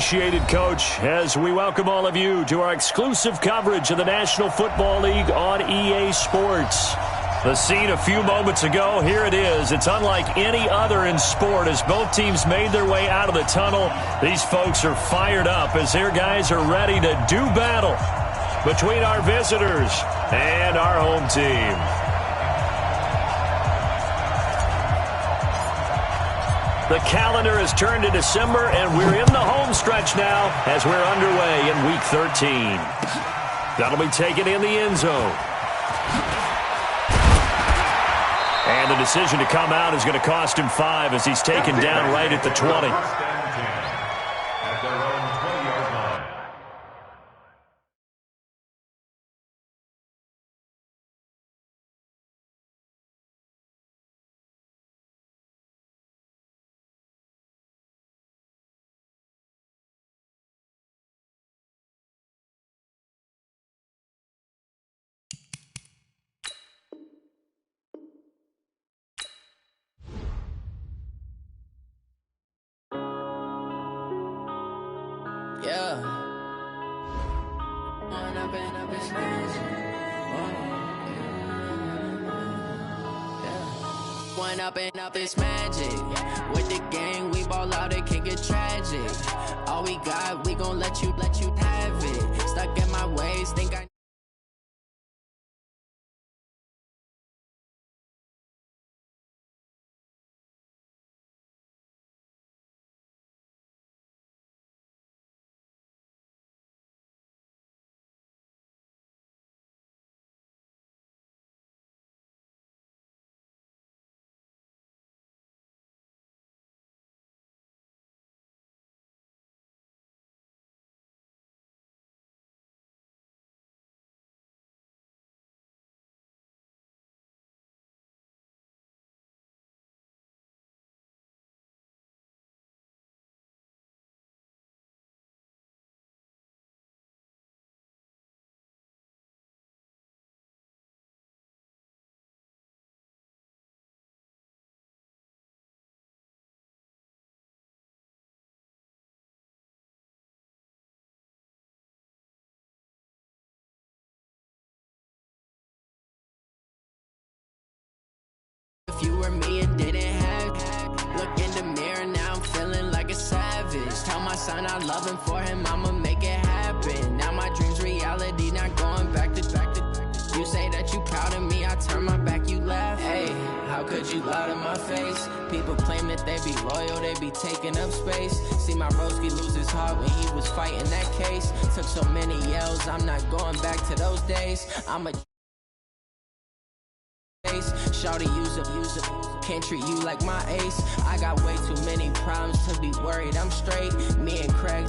appreciated, Coach, as we welcome all of you to our exclusive coverage of the National Football League on EA Sports. The scene a few moments ago, here it is. It's unlike any other in sport as both teams made their way out of the tunnel. These folks are fired up as their guys are ready to do battle between our visitors and our home team. The calendar has turned to December, and we're in the home stretch now as we're underway in Week 13. That'll be taken in the end zone. And the decision to come out is going to cost him 5 as he's taken down right at the 20. Yeah. One up and up is magic. With the gang, we ball out, it can get tragic. All we got, we gon' let you have it. Stuck in my ways, think I if you were me and didn't have. Look in the mirror, now I'm feeling like a savage. Tell my son I love him, for him I'ma make it happen. Now my dream's reality, not going back to. You say that you proud of me, I turn my back, you laugh. Hey, how could you lie to my face? People claim that they be loyal, they be taking up space. See my broski lose his heart when he was fighting that case. Took so many L's, I'm not going back to those days. I'm a shawty, use up, can't treat you like my ace. I got way too many problems to be worried, I'm straight. Me and Craig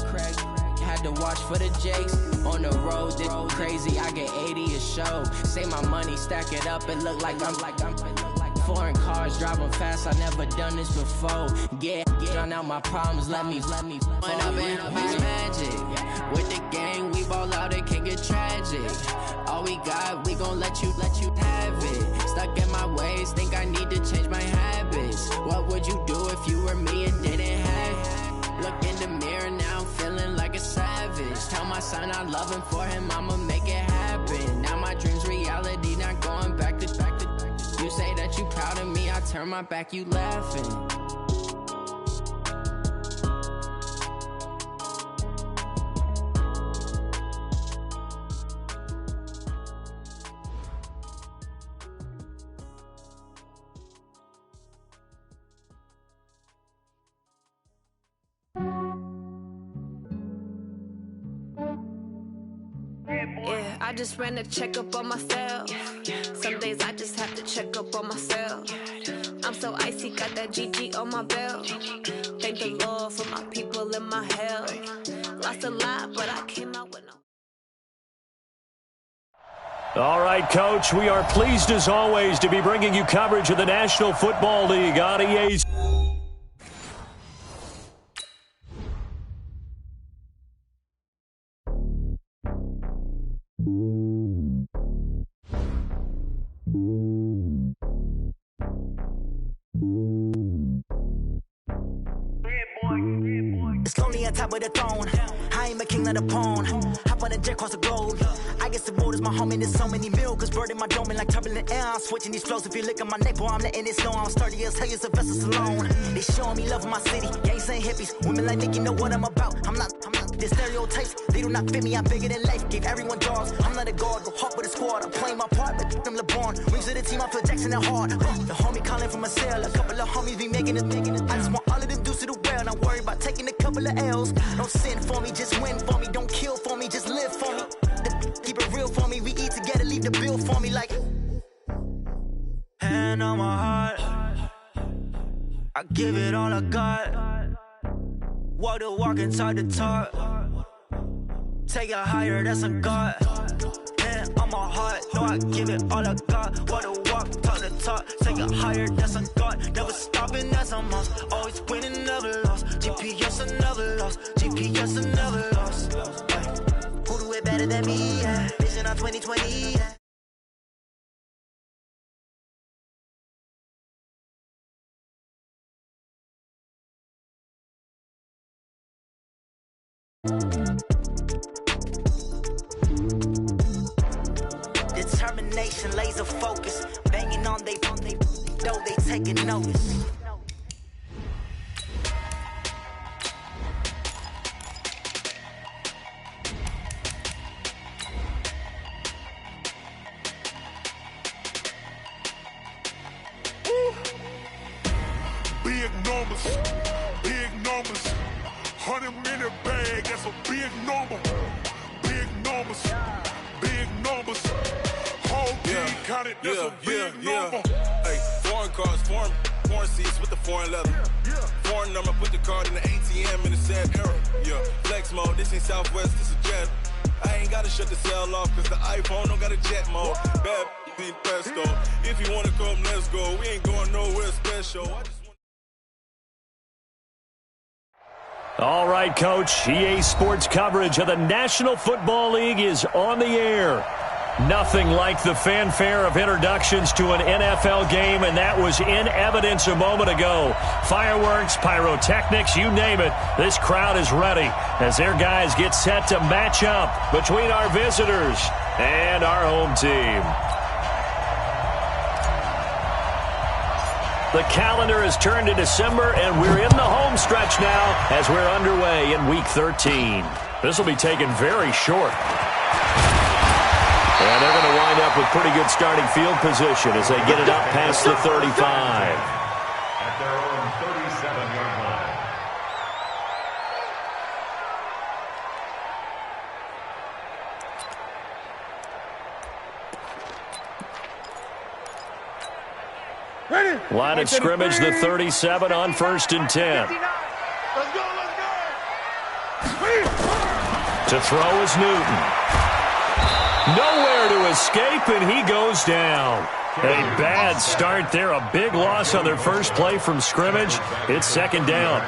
had to watch for the Jakes. On the road, this crazy, I get 80 a show. Say my money, stack it up, it look like I'm foreign cars, driving fast, I never done this before. Get on out my problems, let me One up and up is magic. With the gang, we ball out, it can get tragic. All we got, we gon' let you have it. Stuck in my ways, think I need to change my habits. What would you do if you were me and didn't have? Look in the mirror, now I'm feeling like a savage. Tell my son I love him, for him I'ma make it happen. Now my dream's reality, not going back to. You say that you proud of me, I turn my back, you laughing. Yeah, I just ran a checkup on myself. Some days I just have to check up on myself. I'm so icy, got that GG on my belt. Thank the Lord for my people and my health. Lost a lot, but I came out with no. All right, Coach, we are pleased as always to be bringing you coverage of the National Football League on EA. It's lonely on top of the throne. I ain't a king of the pawn. Hop on a jet across the globe. I guess the world is my home and there's so many milk. Bird in my dome and like turbulent air. I'm switching these flows. If you look at my neck, boy, I'm letting it snow. I'm sturdy as hell, it's a vessel alone. They showing me love in my city. Gangs ain't hippies. Women like Nicki know what I'm about. I'm not. The stereotypes, they do not fit me. I'm bigger than life. Gave everyone dogs. I'm not a guard. Go hard with a squad. I'm playing my part, but them LeBron. Rings to the team, I feel Jackson and hard. The homie calling from a cell. A couple of homies be making it. I just want all of them dudes to do well. Not worry about taking a couple of L's. Don't sin for me, just win for me. Don't kill for me, just live for me. Keep it real for me. We eat together, leave the bill for me like. Hand on my heart, I give it all I got. Walk the walk and talk the talk. Take it higher, that's a God. Hand on my heart, no, I give it all I got. Walk the walk, talk the talk. Take it higher, that's a God. Never stopping, that's a must. Always winning, never lost. GPS, I never lost. GPS, I never lost. Who do it better than me? Yeah. Vision on 2020. Yeah. Determination, laser focus, banging on they though they taking notice. Big numbers, 100 minute bag, that's a big number. Big numbers, whole team counted, that's a big number. Hey, foreign cars, foreign seats with the foreign leather. Foreign number, put the card in the ATM in the sad era. Yeah, flex mode, this ain't Southwest, this is jet. I ain't gotta shut the cell off, cause the iPhone don't got a jet mode. Bad beat pesto, if you wanna come, let's go. We ain't going nowhere special. All right, Coach. EA Sports coverage of the National Football League is on the air. Nothing like the fanfare of introductions to an NFL game, and that was in evidence a moment ago. Fireworks, pyrotechnics, you name it. This crowd is ready as their guys get set to match up between our visitors and our home team. The calendar has turned to December, and we're in the home stretch now as we're underway in Week 13. This will be taken very short. And they're going to wind up with pretty good starting field position as they get it up past the 35. At their own 37-yard line. Line of scrimmage, the 37 on 1st and 10. To throw is Newton. Nowhere to escape, and he goes down. A bad start there. A big loss on their first play from scrimmage. It's 2nd down.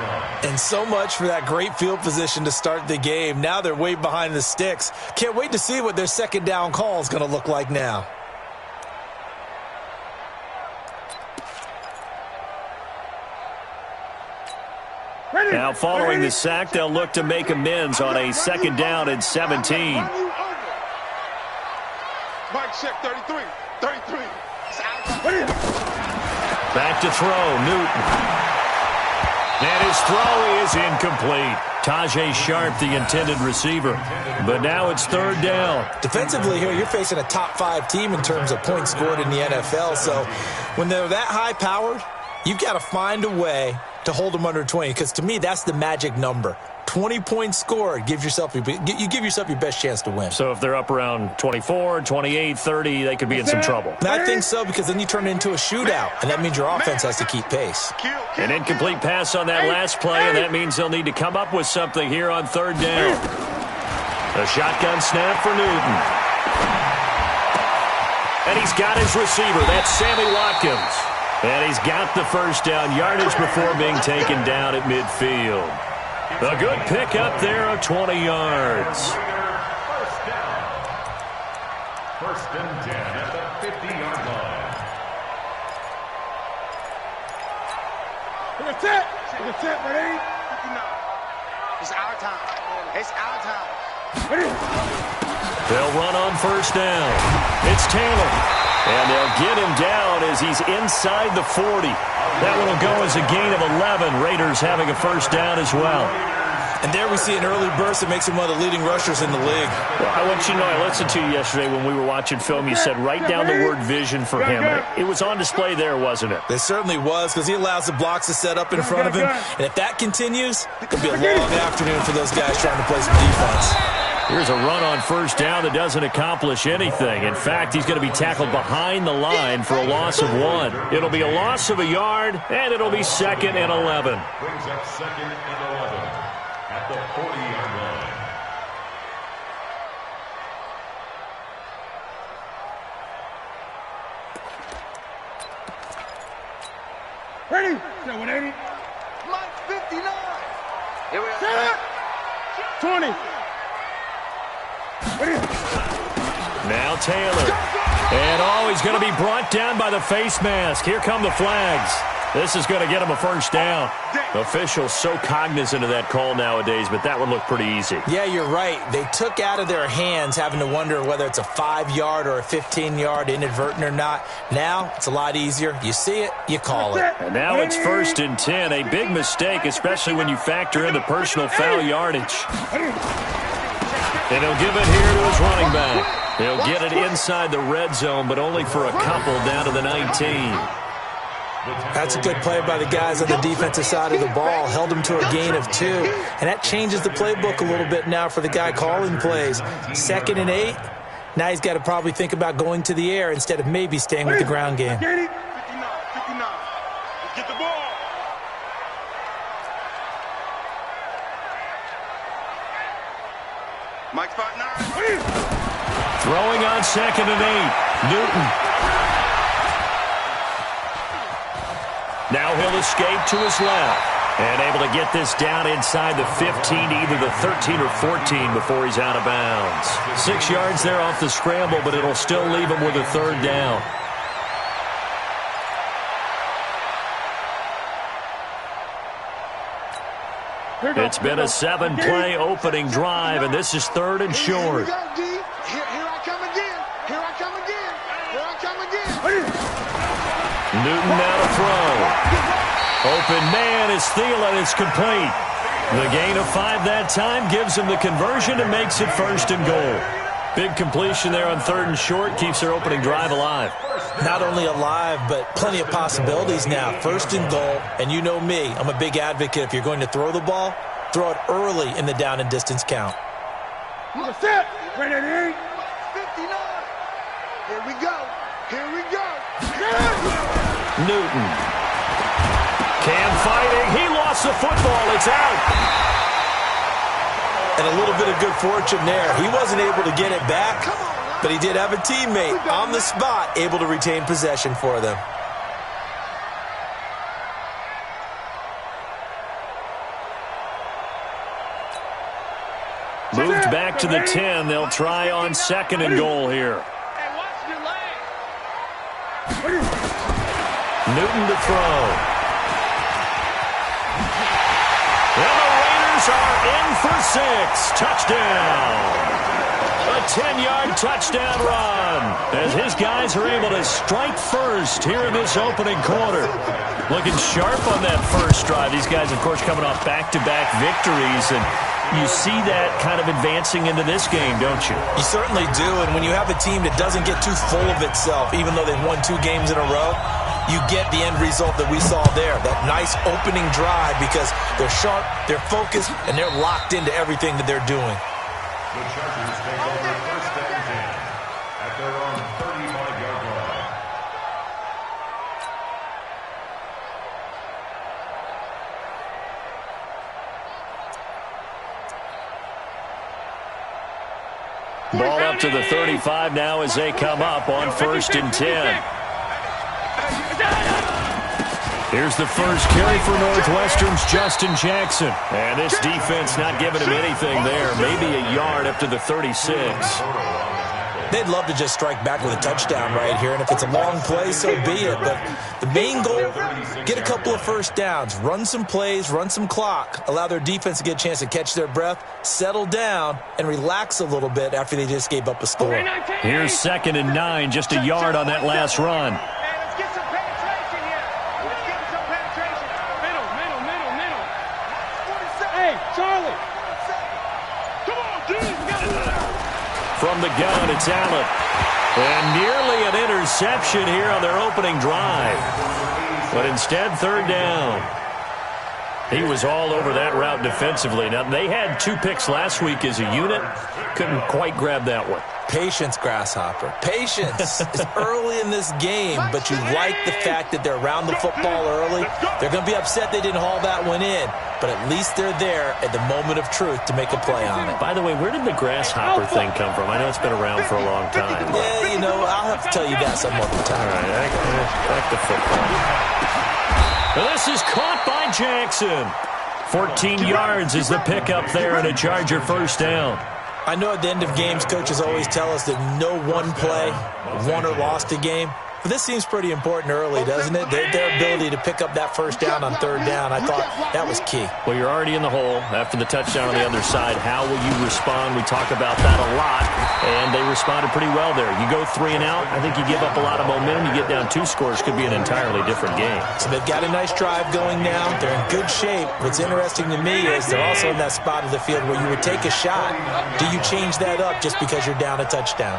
And so much for that great field position to start the game. Now they're way behind the sticks. Can't wait to see what their 2nd down call is going to look like now. Now following the sack, they'll look to make amends on a 2nd down and 17. Mike check 33. Back to throw, Newton. And his throw is incomplete. Tajay Sharp, the intended receiver. But now it's 3rd down. Defensively here, you're facing a top 5 team in terms of points scored in the NFL. So when they're that high-powered, you've got to find a way to hold them under 20, because to me, that's the magic number. 20 points scored, you give yourself your best chance to win. So if they're up around 24, 28, 30, they could be in some trouble. And I think so, because then you turn it into a shootout, and that means your offense has to keep pace. An incomplete pass on that last play, and that means they'll need to come up with something here on 3rd down. A shotgun snap for Newton. And he's got his receiver. That's Sammy Watkins. And he's got the 1st down yardage before being taken down at midfield. A good pickup there of 20 yards. 1st down. 1st and 10 at the 50-yard line. Look at that, buddy. It's our time. It's our time. They'll run on first down. It's Taylor. And they'll get him down as he's inside the 40. That one will go as a gain of 11. Raiders having a first down as well. And there we see an early burst that makes him one of the leading rushers in the league. Well, I want you to know, I listened to you yesterday when we were watching film. You said write down the word vision for him. It was on display there, wasn't it? It certainly was, because he allows the blocks to set up in front of him. And if that continues, it could be a long afternoon for those guys trying to play some defense. Here's a run on first down that doesn't accomplish anything. In fact, he's going to be tackled behind the line for a loss of 1. It'll be a loss of a yard, and it'll be 2nd and 11. Brings up 2nd and 11 at the 40-yard line. Ready? 180. Mike 59. Here we are. Set it. 20. Now Taylor. And, he's going to be brought down by the face mask. Here come the flags. This is going to get him a first down. Officials so cognizant of that call nowadays, but that one looked pretty easy. Yeah, you're right. They took out of their hands having to wonder whether it's a 5-yard or a 15-yard, inadvertent or not. Now it's a lot easier. You see it, you call it. And now it's 1st and 10. A big mistake, especially when you factor in the personal foul yardage. And he'll give it here to his running back. He'll get it inside the red zone, but only for a couple down to the 19. That's a good play by the guys on the defensive side of the ball. Held them to a gain of 2. And that changes the playbook a little bit now for the guy calling plays. 2nd and 8. Now he's got to probably think about going to the air instead of maybe staying with the ground game. 59. Let's get the ball. Mike 59. Throwing on 2nd and 8. Newton. Now he'll escape to his left. And able to get this down inside the 15, either the 13 or 14 before he's out of bounds. 6 yards there off the scramble, but it'll still leave him with a 3rd down. It's been a 7-play opening drive, and this is 3rd and short. Here I come again. Here I come again. Here I come again. Newton now to throw. Open man is Thielen. It's complete. The gain of 5 that time gives him the conversion and makes it 1st and goal. Big completion there on 3rd and short. Keeps their opening drive alive. Not only alive, but plenty of possibilities now. 1st and goal. And you know me, I'm a big advocate. If you're going to throw the ball, throw it early in the down and distance count. Set. Ready to 59. Here we go. Here we go. Newton. Cam fighting. He lost the football. It's out. And a little bit of good fortune there. He wasn't able to get it back, but he did have a teammate on the spot able to retain possession for them. Moved back to the 10. They'll try on 2nd and goal here. Newton to throw. And the Raiders are in for 6. Touchdown. A 10-yard touchdown run as his guys are able to strike first here in this opening quarter. Looking sharp on that first drive. These guys, of course, coming off back-to-back victories, and you see that kind of advancing into this game, don't you? You certainly do, and when you have a team that doesn't get too full of itself, even though they've won 2 games in a row, you get the end result that we saw there, that nice opening drive, because they're sharp, they're focused, and they're locked into everything that they're doing. The Chargers take over 1st and 10 at their own 35-yard line. Ball up to the 35 now as they come up on 1st and 10. Here's the first carry for Northwestern's Justin Jackson. And this defense not giving him anything there. Maybe a yard up to the 36. They'd love to just strike back with a touchdown right here, and if it's a long play, so be it. But the main goal, get a couple of first downs, run some plays, run some clock, allow their defense to get a chance to catch their breath, settle down, and relax a little bit after they just gave up a score. Here's 2nd and 9, just a yard on that last run. Let's get some penetration here. Let's get some penetration. Middle. Hey, Charlie. Come on, dude. From the gun, it's Allen. And nearly an interception here on their opening drive. But instead, 3rd down. He was all over that route defensively. Now, they had 2 picks last week as a unit. Couldn't quite grab that one. Patience, Grasshopper. Patience. It's early in this game, but you like the fact that they're around the football early. They're going to be upset they didn't haul that one in, but at least they're there at the moment of truth to make a play on it. By the way, where did the Grasshopper thing come from? I know it's been around for a long time. Yeah, I'll have to tell you that some other time. All right, back to football. Well, this is caught by Jackson. 14 yards is the pickup there and a Charger first down. I know at the end of games, coaches always tell us that no one play won or lost a game. But this seems pretty important early, doesn't it? Their ability to pick up that first down on 3rd down, I thought that was key. Well, you're already in the hole after the touchdown on the other side. How will you respond? We talk about that a lot, and they responded pretty well there. You go 3 and out, I think you give up a lot of momentum. You get down 2 scores, could be an entirely different game. So they've got a nice drive going now. They're in good shape. What's interesting to me is they're also in that spot of the field where you would take a shot. Do you change that up just because you're down a touchdown?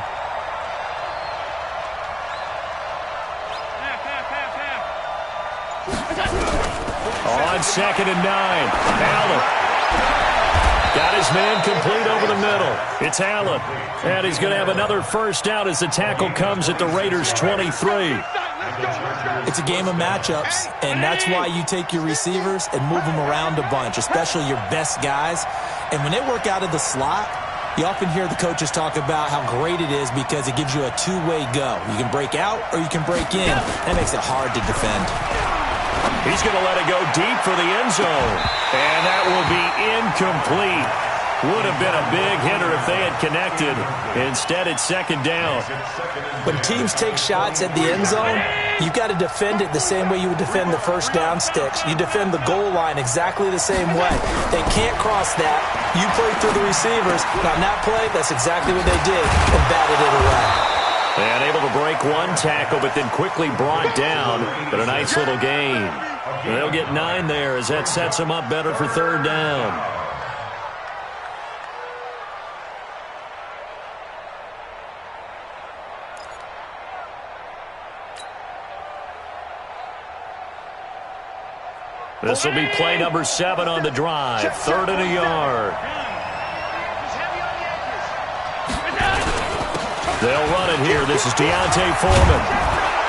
On 2nd and 9, Allen got his man complete over the middle. It's Allen, and he's going to have another first down as the tackle comes at the Raiders' 23. It's a game of matchups, and that's why you take your receivers and move them around a bunch, especially your best guys. And when they work out of the slot, you often hear the coaches talk about how great it is because it gives you a two-way go. You can break out or you can break in. That makes it hard to defend. He's going to let it go deep for the end zone. And that will be incomplete. Would have been a big hitter if they had connected. Instead, it's 2nd down. When teams take shots at the end zone, you've got to defend it the same way you would defend the first down sticks. You defend the goal line exactly the same way. They can't cross that. You play through the receivers. Now, on that play, that's exactly what they did and batted it away. And able to break one tackle, but then quickly brought down. But a nice little gain. They'll get 9 there as that sets them up better for 3rd down. This will be play number 7 on the drive. 3rd and a yard. They'll run it here. This is Deontay Foreman.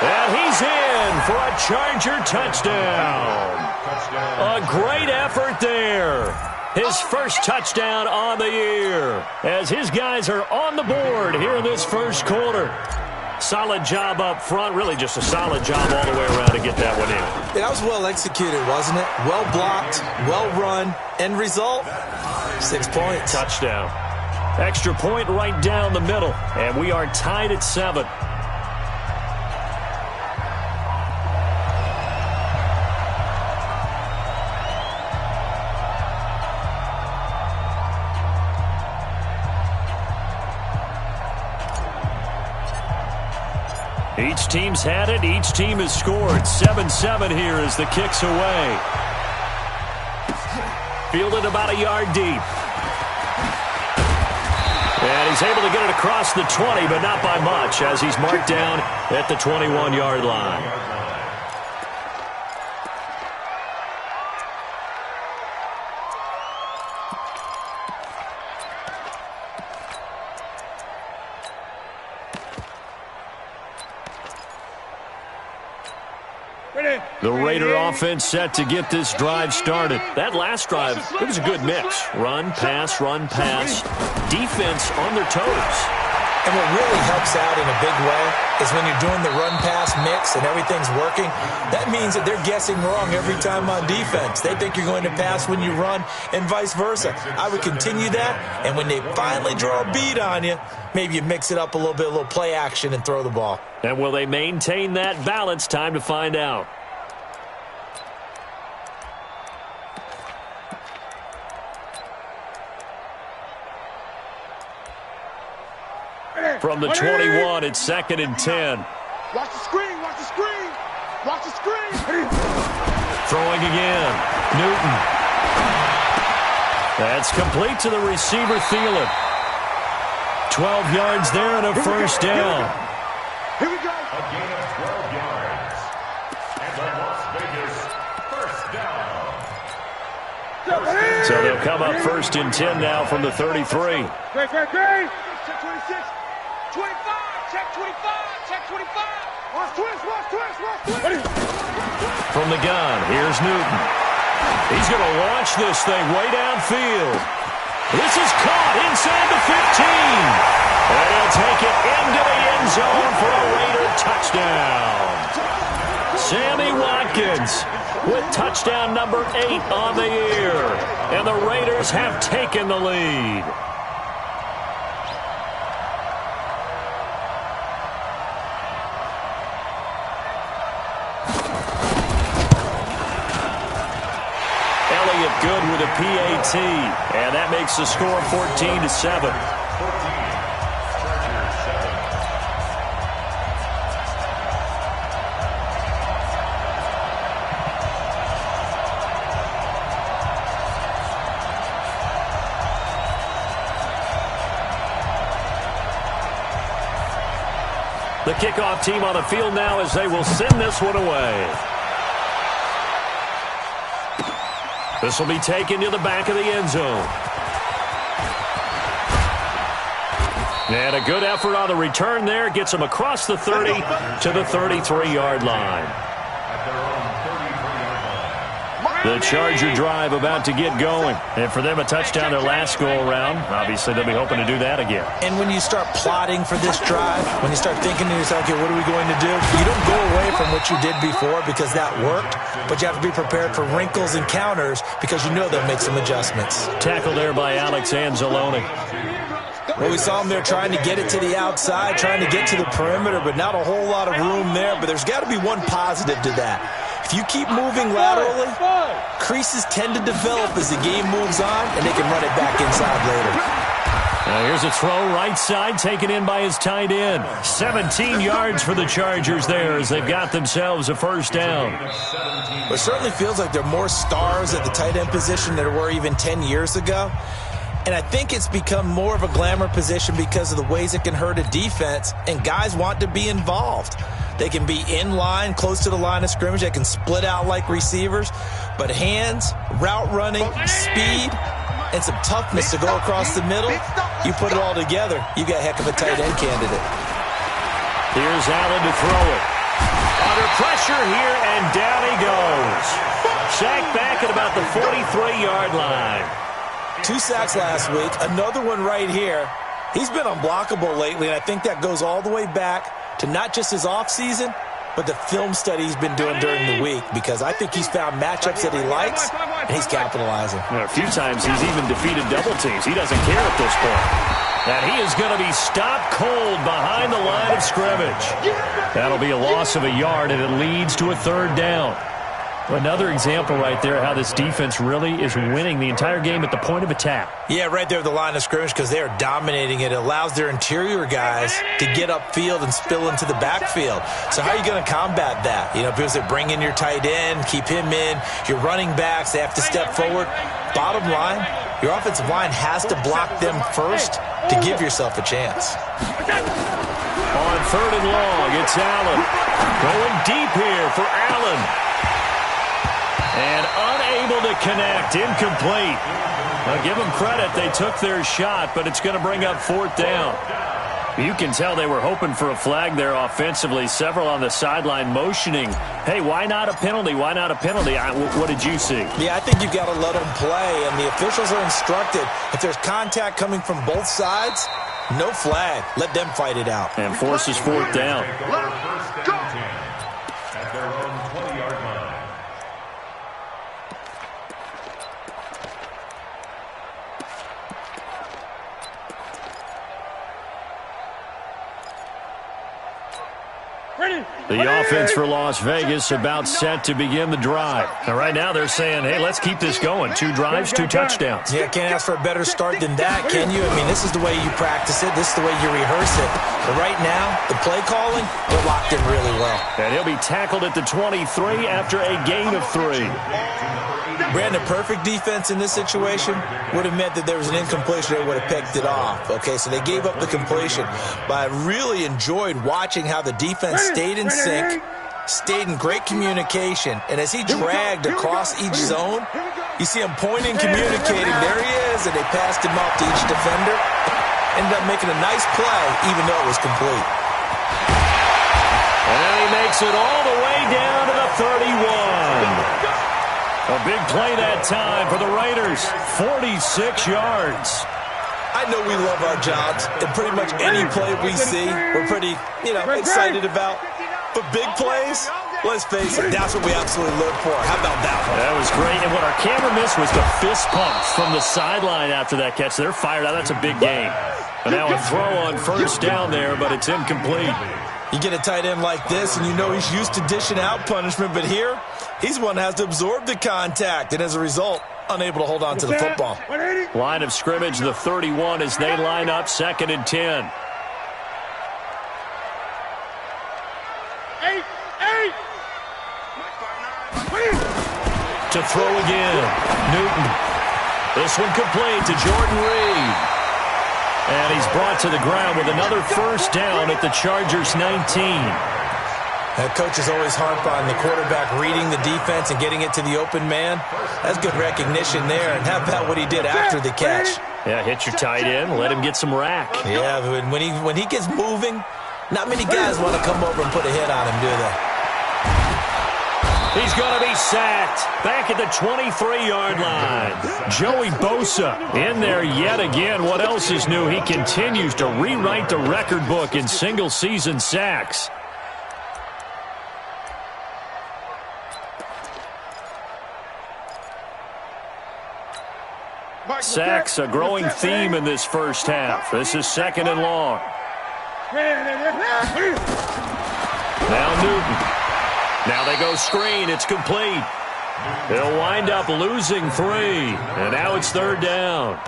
And he's in for a Charger touchdown. A great effort there. His first touchdown on the year. As his guys are on the board here in this first quarter. Solid job up front. Really just a solid job all the way around to get that one in. That was well executed, wasn't it? Well blocked, well run. End result, 6 points. Touchdown. Extra point right down the middle. And we are tied at 7. Each team's had it. Each team has scored. 7-7 here as the kick's away. Fielded about a yard deep. And he's able to get it across the 20, but not by much, as he's marked down at the 21-yard line. The Raider offense set to get this drive started. That last drive, it was a good mix. Run, pass, defense on their toes. And what really helps out in a big way is when you're doing the run-pass mix and everything's working, that means that they're guessing wrong every time on defense. They think you're going to pass when you run and vice versa. I would continue that, and when they finally draw a beat on you, maybe you mix it up a little bit, a little play action, and throw the ball. And will they maintain that balance? Time to find out. From the 21, it's 2nd and 10. Watch the screen, watch the screen, watch the screen. Throwing again. Newton. That's complete to the receiver, Thielen. 12 yards there and a first down. Here we go. A gain of 12 yards. And the Las Vegas first down. So they'll come up 1st and 10 now from the 33. Great. Check 26. 25, check 25, check 25. Watch twist. From the gun, here's Newton. He's going to launch this thing way downfield. This is caught inside the 15. And he'll take it into the end zone for a Raider touchdown. Sammy Watkins with touchdown number 8 on the year. And the Raiders have taken the lead. Good with a PAT, and that makes the score 14-7. The kickoff team on the field now as they will send this one away. This will be taken to the back of the end zone. And a good effort on the return there. Gets them across the 30 to the 33-yard line. The Charger drive about to get going. And for them, a touchdown their last go-around. Obviously, they'll be hoping to do that again. And when you start plotting for this drive, when you start thinking to yourself, okay, what are we going to do? You don't go away from what you did before because that worked, but you have to be prepared for wrinkles and counters because you know they'll make some adjustments. Tackle there by Alex Anzalone. Well, we saw him there trying to get it to the outside, trying to get to the perimeter, but not a whole lot of room there. But there's got to be one positive to that. If you keep moving laterally, creases tend to develop as the game moves on, and they can run it back inside later. Now here's a throw right side, taken in by his tight end. 17 yards for the Chargers there as they've got themselves a first down. It certainly feels like there are more stars at the tight end position than there were even 10 years ago. And I think it's become more of a glamour position because of the ways it can hurt a defense, and guys want to be involved. They can be in line, close to the line of scrimmage. They can split out like receivers. But hands, route running, speed, and some toughness to go across the middle, you put it all together, you got a heck of a tight end candidate. Here's Allen to throw it. Under pressure here, and down he goes. Sacked back at about the 43-yard line. 2 sacks last week, another one right here. He's been unblockable lately, and I think that goes all the way back to not just his offseason, but the film study he's been doing during the week, because I think he's found matchups that he likes, and he's capitalizing. A few times he's even defeated double teams. He doesn't care at this point. And he is going to be stopped cold behind the line of scrimmage. That'll be a loss of a yard, and it leads to a third down. Another example right there how this defense really is winning the entire game at the point of attack. Yeah, right there at the line of scrimmage because they are dominating it. It allows their interior guys to get upfield and spill into the backfield. So how are you going to combat that? You know, because they bring in your tight end, keep him in. Your running backs, they have to step forward. Bottom line, your offensive line has to block them first to give yourself a chance. On 3rd and long, it's Allen. Going deep here for Allen. And unable to connect, incomplete. Now give them credit, they took their shot, but it's going to bring up 4th down. You can tell they were hoping for a flag there offensively. Several on the sideline motioning, hey, why not a penalty? Why not a penalty? What did you see? Yeah, I think you've got to let them play, and the officials are instructed if there's contact coming from both sides, No flag. Let them fight it out. And forces fourth down. First and 10 at their own 20-yard line. The offense for Las Vegas about set to begin the drive. Now, right now they're saying, hey, let's keep this going. 2 drives, 2 touchdowns. Yeah, can't ask for a better start than that, can you? I mean, this is the way you practice it. This is the way you rehearse it. But right now, the play calling, they're locked in really well. And he'll be tackled at the 23 after a gain of 3. Brandon, perfect defense in this situation would have meant that there was an incompletion. They would have picked it off. Okay, so they gave up the completion. But I really enjoyed watching how the defense stayed in sync, stayed in great communication. And as he dragged across each zone, you see him pointing, communicating. There he is, and they passed him off to each defender. Ended up making a nice play, even though it was complete. And he makes it all the way down to the 31. A big play that time for the Raiders. 46 yards. I know we love our jobs, and pretty much any play we see, we're pretty, excited about. But big plays, let's face it, that's what we absolutely live for. How about that one? That was great. And what our camera missed was the fist pumps from the sideline after that catch. They're fired out. That's a big game. And now a throw on first down there, but it's incomplete. You get a tight end like this, and you know he's used to dishing out punishment, but here, he's one that has to absorb the contact, and as a result, unable to hold on to the football. Line of scrimmage, the 31, as they line up 2nd and 10. To throw again, Newton. This one complete to Jordan Reed. And he's brought to the ground with another first down at the Chargers' 19. Coaches always harp on the quarterback reading the defense and getting it to the open man. That's good recognition there. And how about what he did after the catch? Yeah, hit your tight end, let him get some rack. Yeah, but when he gets moving, not many guys want to come over and put a hit on him, do they? He's going to be sacked back at the 23-yard line. Joey Bosa in there yet again. What else is new? He continues to rewrite the record book in single-season sacks. Sacks, a growing theme in this first half. This is 2nd and long. Now Newton. Now they go screen. It's complete. They'll wind up losing 3. And now it's 3rd down.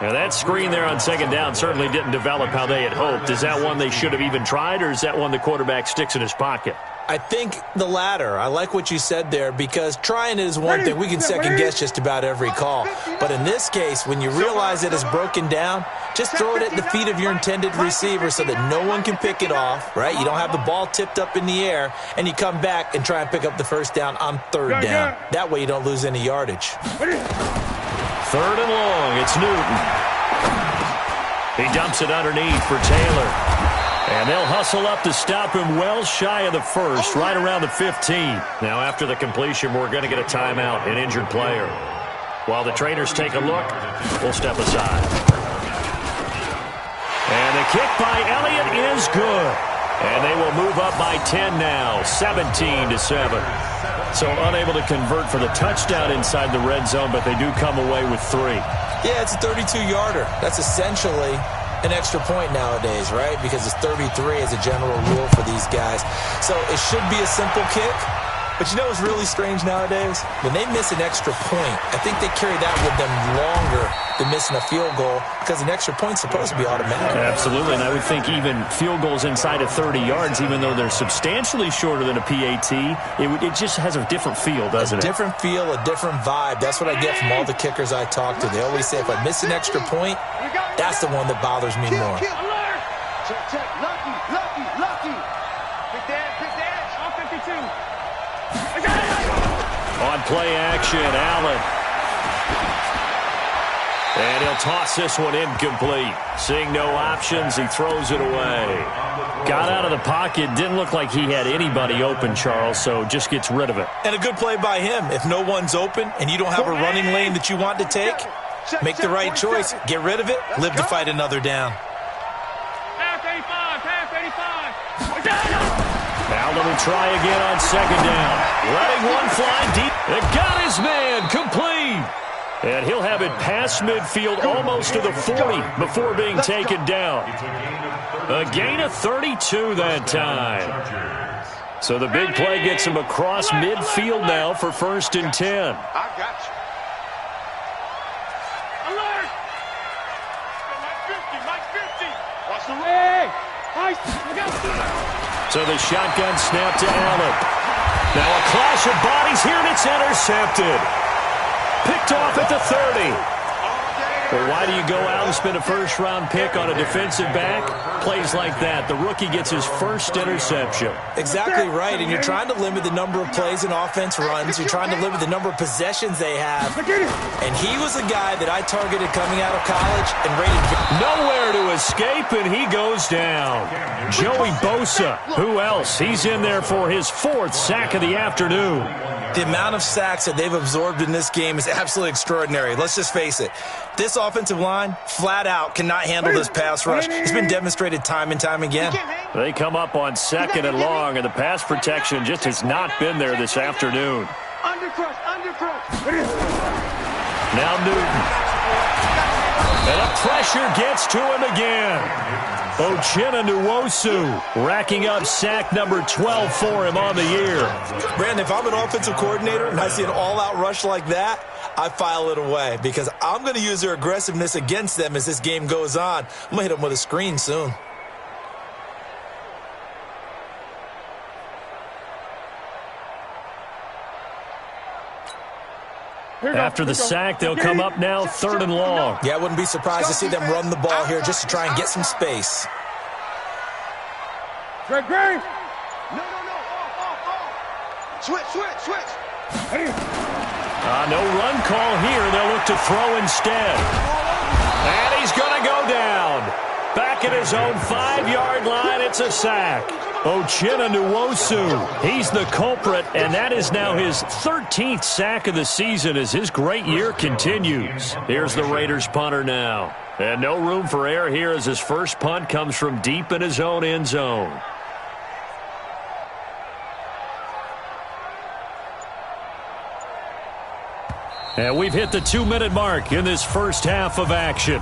Now that screen there on 2nd down certainly didn't develop how they had hoped. Is that one they should have even tried, or is that one the quarterback sticks in his pocket? I think the latter. I like what you said there, because trying it is one thing. We can second guess just about every call. But in this case, when you realize it is broken down, just throw it at the feet of your intended receiver so that no one can pick it off, right? You don't have the ball tipped up in the air, and you come back and try and pick up the first down on 3rd down. That way you don't lose any yardage. 3rd and long. It's Newton. He dumps it underneath for Taylor. And they'll hustle up to stop him well shy of the 1st, right around the 15. Now, after the completion, we're going to get a timeout, an injured player. While the trainers take a look, we'll step aside. And the kick by Elliott is good. And they will move up by 10 now, 17-7. So unable to convert for the touchdown inside the red zone, but they do come away with 3. Yeah, it's a 32-yarder. That's essentially an extra point nowadays, right? Because it's 33 as a general rule for these guys. So it should be a simple kick. But you know what's really strange nowadays? When they miss an extra point, I think they carry that with them longer than missing a field goal, because an extra point's supposed to be automatic. Absolutely, and I would think even field goals inside of 30 yards, even though they're substantially shorter than a PAT, it just has a different feel, doesn't it? A different feel, a different vibe. That's what I get from all the kickers I talk to. They always say if I miss an extra point, that's the one that bothers me more. Check. Lucky. Big dash. On 52. On play action, Allen. And he'll toss this one incomplete. Seeing no options, he throws it away. Got out of the pocket. Didn't look like he had anybody open, Charles, so just gets rid of it. And a good play by him. If no one's open and you don't have a running lane that you want to take, make the right choice. Get rid of it. Live to fight another down. Allen will try again on second down. Letting one fly deep. It got his man complete. And he'll have it past midfield almost to the 40 before being taken down. A gain of 32 that time. So the big play gets him across midfield now for 1st and 10. I got you. Alert! Mike 50. Watch the hey! So the shotgun snap to Allen. Now a clash of bodies here, and it's intercepted. Picked off at the 30. Well, why do you go out and spend a first-round pick on a defensive back? Plays like that. The rookie gets his first interception. Exactly right, and you're trying to limit the number of plays an offense runs. You're trying to limit the number of possessions they have. And he was a guy that I targeted coming out of college and rated. Nowhere to escape, and he goes down. Joey Bosa, who else? He's in there for his 4th sack of the afternoon. The amount of sacks that they've absorbed in this game is absolutely extraordinary. Let's just face it. This offensive line, flat out, cannot handle this pass rush. It's been demonstrated time and time again. They come up on 2nd and long, and the pass protection just has not been there this afternoon. Undercrush. Now Newton. And a pressure gets to him again. Uchenna Nwosu racking up sack number 12 for him on the year. Brandon, if I'm an offensive coordinator and I see an all-out rush like that, I file it away because I'm going to use their aggressiveness against them as this game goes on. I'm going to hit them with a screen soon. After the sack, they'll come up now 3rd and long. Yeah, I wouldn't be surprised to see them run the ball here just to try and get some space. Greg. No. Switch. No run call here. They'll look to throw instead. And he's going to go down. Back at his own 5-yard line, it's a sack. Uchenna Nwosu, he's the culprit, and that is now his 13th sack of the season as his great year continues. Here's the Raiders punter now. And no room for error here as his first punt comes from deep in his own end zone. And we've hit the 2-minute mark in this first half of action.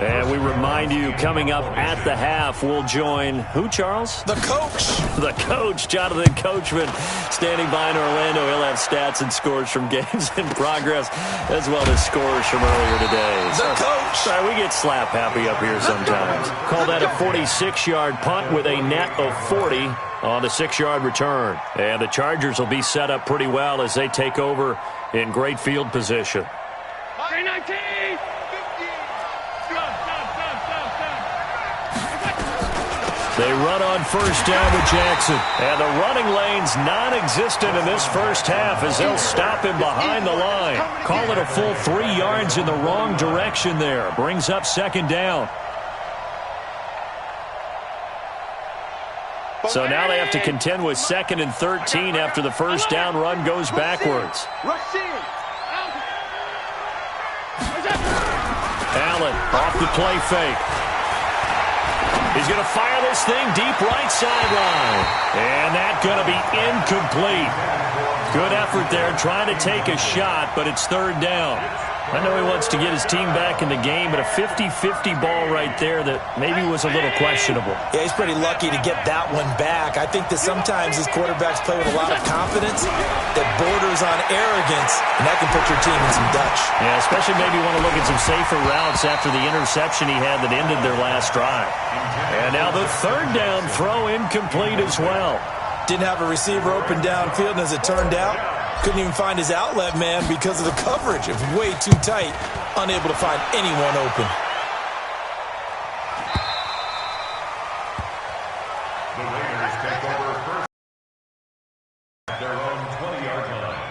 And we remind you, coming up at the half, we'll join who, Charles? The coach. The coach, Jonathan Coachman, standing by in Orlando. He'll have stats and scores from games in progress, as well as scores from earlier today. The coach. Sorry, we get slap happy up here sometimes. Call that a 46-yard punt with a net of 40 on the 6-yard return. And the Chargers will be set up pretty well as they take over in great field position. 19. They run on first down with Jackson. And the running lane's non-existent in this first half as they'll stop him behind the line. Call it a full 3 yards in the wrong direction there. Brings up 2nd down. So now they have to contend with 2nd and 13 after the first down run goes backwards. Allen off the play fake. He's going to fire this thing deep right sideline. And that's going to be incomplete. Good effort there trying to take a shot, but it's 3rd down. I know he wants to get his team back in the game, but a 50-50 ball right there that maybe was a little questionable. Yeah, he's pretty lucky to get that one back. I think that sometimes his quarterbacks play with a lot of confidence that borders on arrogance, and that can put your team in some Dutch. Yeah, especially maybe want to look at some safer routes after the interception he had that ended their last drive. And now the 3rd down throw incomplete as well. Didn't have a receiver open downfield, and as it turned out, couldn't even find his outlet man because of the coverage. It was way too tight, unable to find anyone open. The Raiders take over first at their own 20-yard line.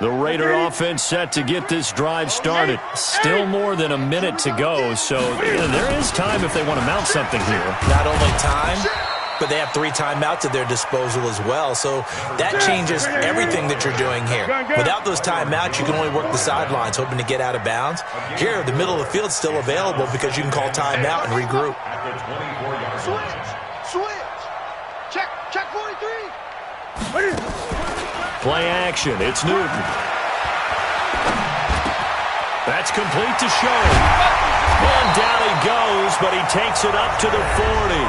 The Raider offense set to get this drive started. Still more than a minute to go, so there is time if they want to mount something here. Not only time, but they have 3 timeouts at their disposal as well, so that changes everything that you're doing here. Without those timeouts, you can only work the sidelines, hoping to get out of bounds. Here, the middle of the field is still available because you can call timeout and regroup. Switch. Check 43. Play action. It's Newton. That's complete to Show. And down he goes, but he takes it up to the 40.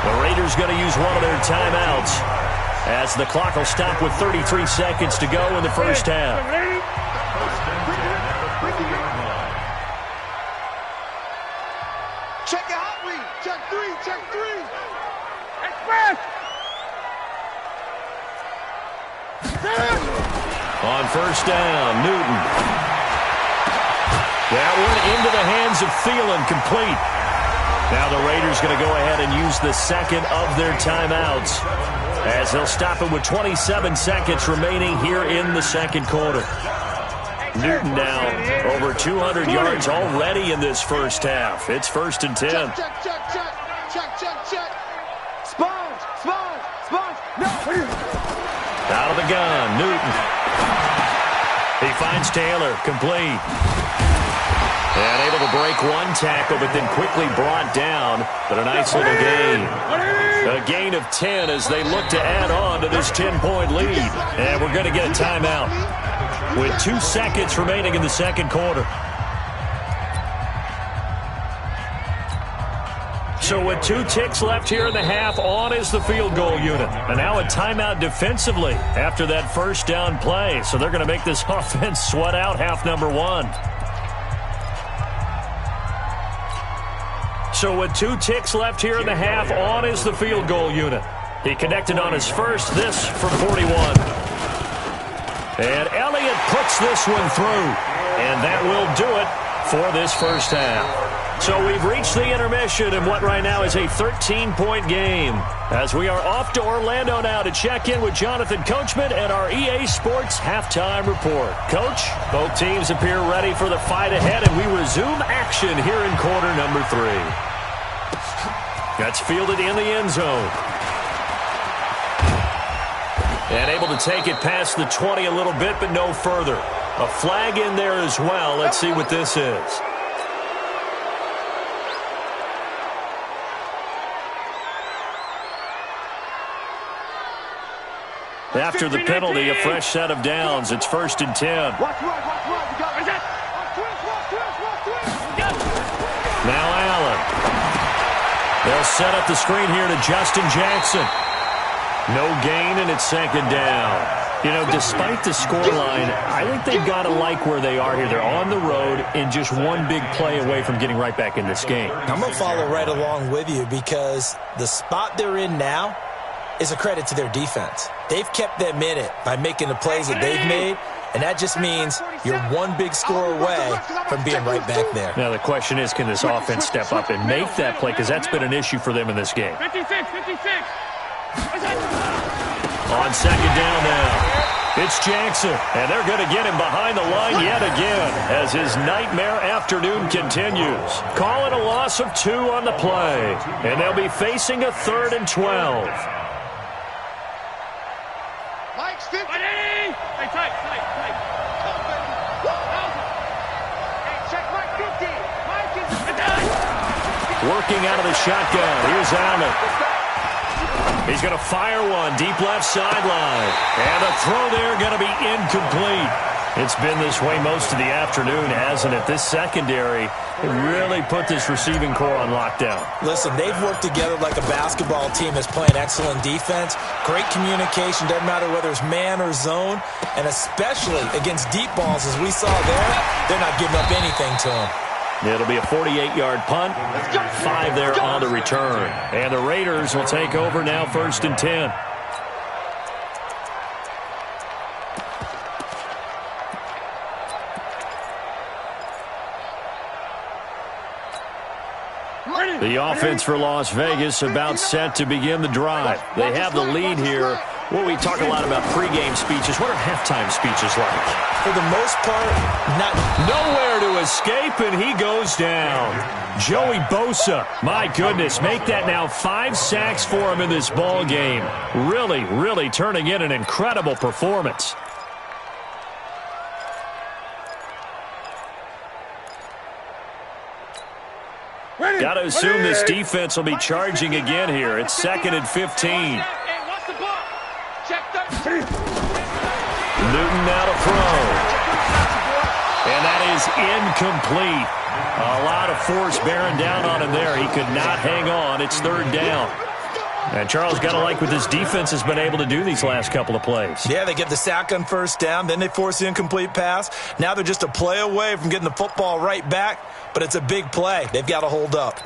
The Raiders going to use one of their timeouts as the clock will stop with 33 seconds to go in the first half. Check it hot read. Check 3. Express. On first down, Newton. That one into the hands of Thielen, complete. Now the Raiders going to go ahead and use the second of their timeouts as they'll stop it with 27 seconds remaining here in the second quarter. Newton now over 200 yards already in this first half. It's 1st and 10. Check. Sponge. No. Out of the gun, Newton. He finds Taylor, complete. And able to break one tackle, but then quickly brought down. But a nice little gain. A gain of 10 as they look to add on to this 10-point lead. And we're going to get a timeout with 2 seconds remaining in the second quarter. So with 2 ticks left here in the half, on is the field goal unit. And now a timeout defensively after that first down play. So they're going to make this offense sweat out half number 1. So with 2 ticks left here in the half, on is the field goal unit. He connected on his first, this from 41. And Elliott puts this one through. And that will do it for this first half. So we've reached the intermission in what right now is a 13-point game. As we are off to Orlando now to check in with Jonathan Coachman and our EA Sports Halftime Report. Coach, both teams appear ready for the fight ahead, and we resume action here in quarter number 3. That's fielded in the end zone. And able to take it past the 20 a little bit, but no further. A flag in there as well. Let's see what this is. After the penalty, a fresh set of downs. It's 1st and 10. Now Allen. They'll set up the screen here to Justin Jackson. No gain, and it's 2nd down. You know, despite the scoreline, I think they've got to like where they are here. They're on the road and just one big play away from getting right back in this game. I'm going to follow right along with you because the spot they're in now is a credit to their defense. They've kept them in it by making the plays that they've made, and that just means you're one big score away from being right back there. Now the question is, can this offense step up and make that play? Because that's been an issue for them in this game. 56. On 2nd down now, it's Jackson, and they're going to get him behind the line yet again as his nightmare afternoon continues. Call it a loss of 2 on the play, and they'll be facing a 3rd and 12. Mike's 50. Hey, tight. Hey, check Mike 50. Mike is working out of the shotgun. Here's Allen. He's going to fire one deep left sideline. And the throw there going to be incomplete. It's been this way most of the afternoon, hasn't it? This secondary really put this receiving core on lockdown. Listen, they've worked together like a basketball team that's playing excellent defense. Great communication, doesn't matter whether it's man or zone. And especially against deep balls, as we saw there, they're not giving up anything to them. It'll be a 48-yard punt, 5 there on the return. And the Raiders will take over now, 1st and 10. The offense for Las Vegas about set to begin the drive. They have the lead here Well, we talk a lot about pregame speeches. What are halftime speeches like? For the most part, not. Nowhere to escape, and he goes down. Joey Bosa, my goodness, make that now 5 sacks for him in this ball game. Really, really turning in an incredible performance. Got to assume this defense will be charging again here. It's 2nd and 15. Newton now to throw. And that is incomplete. A lot of force bearing down on him there. He could not hang on. It's 3rd down. And Charles, got to like what this defense has been able to do these last couple of plays. Yeah, they get the sack on 1st down. Then they force the incomplete pass. Now they're just a play away from getting the football right back. But it's a big play. They've got to hold up.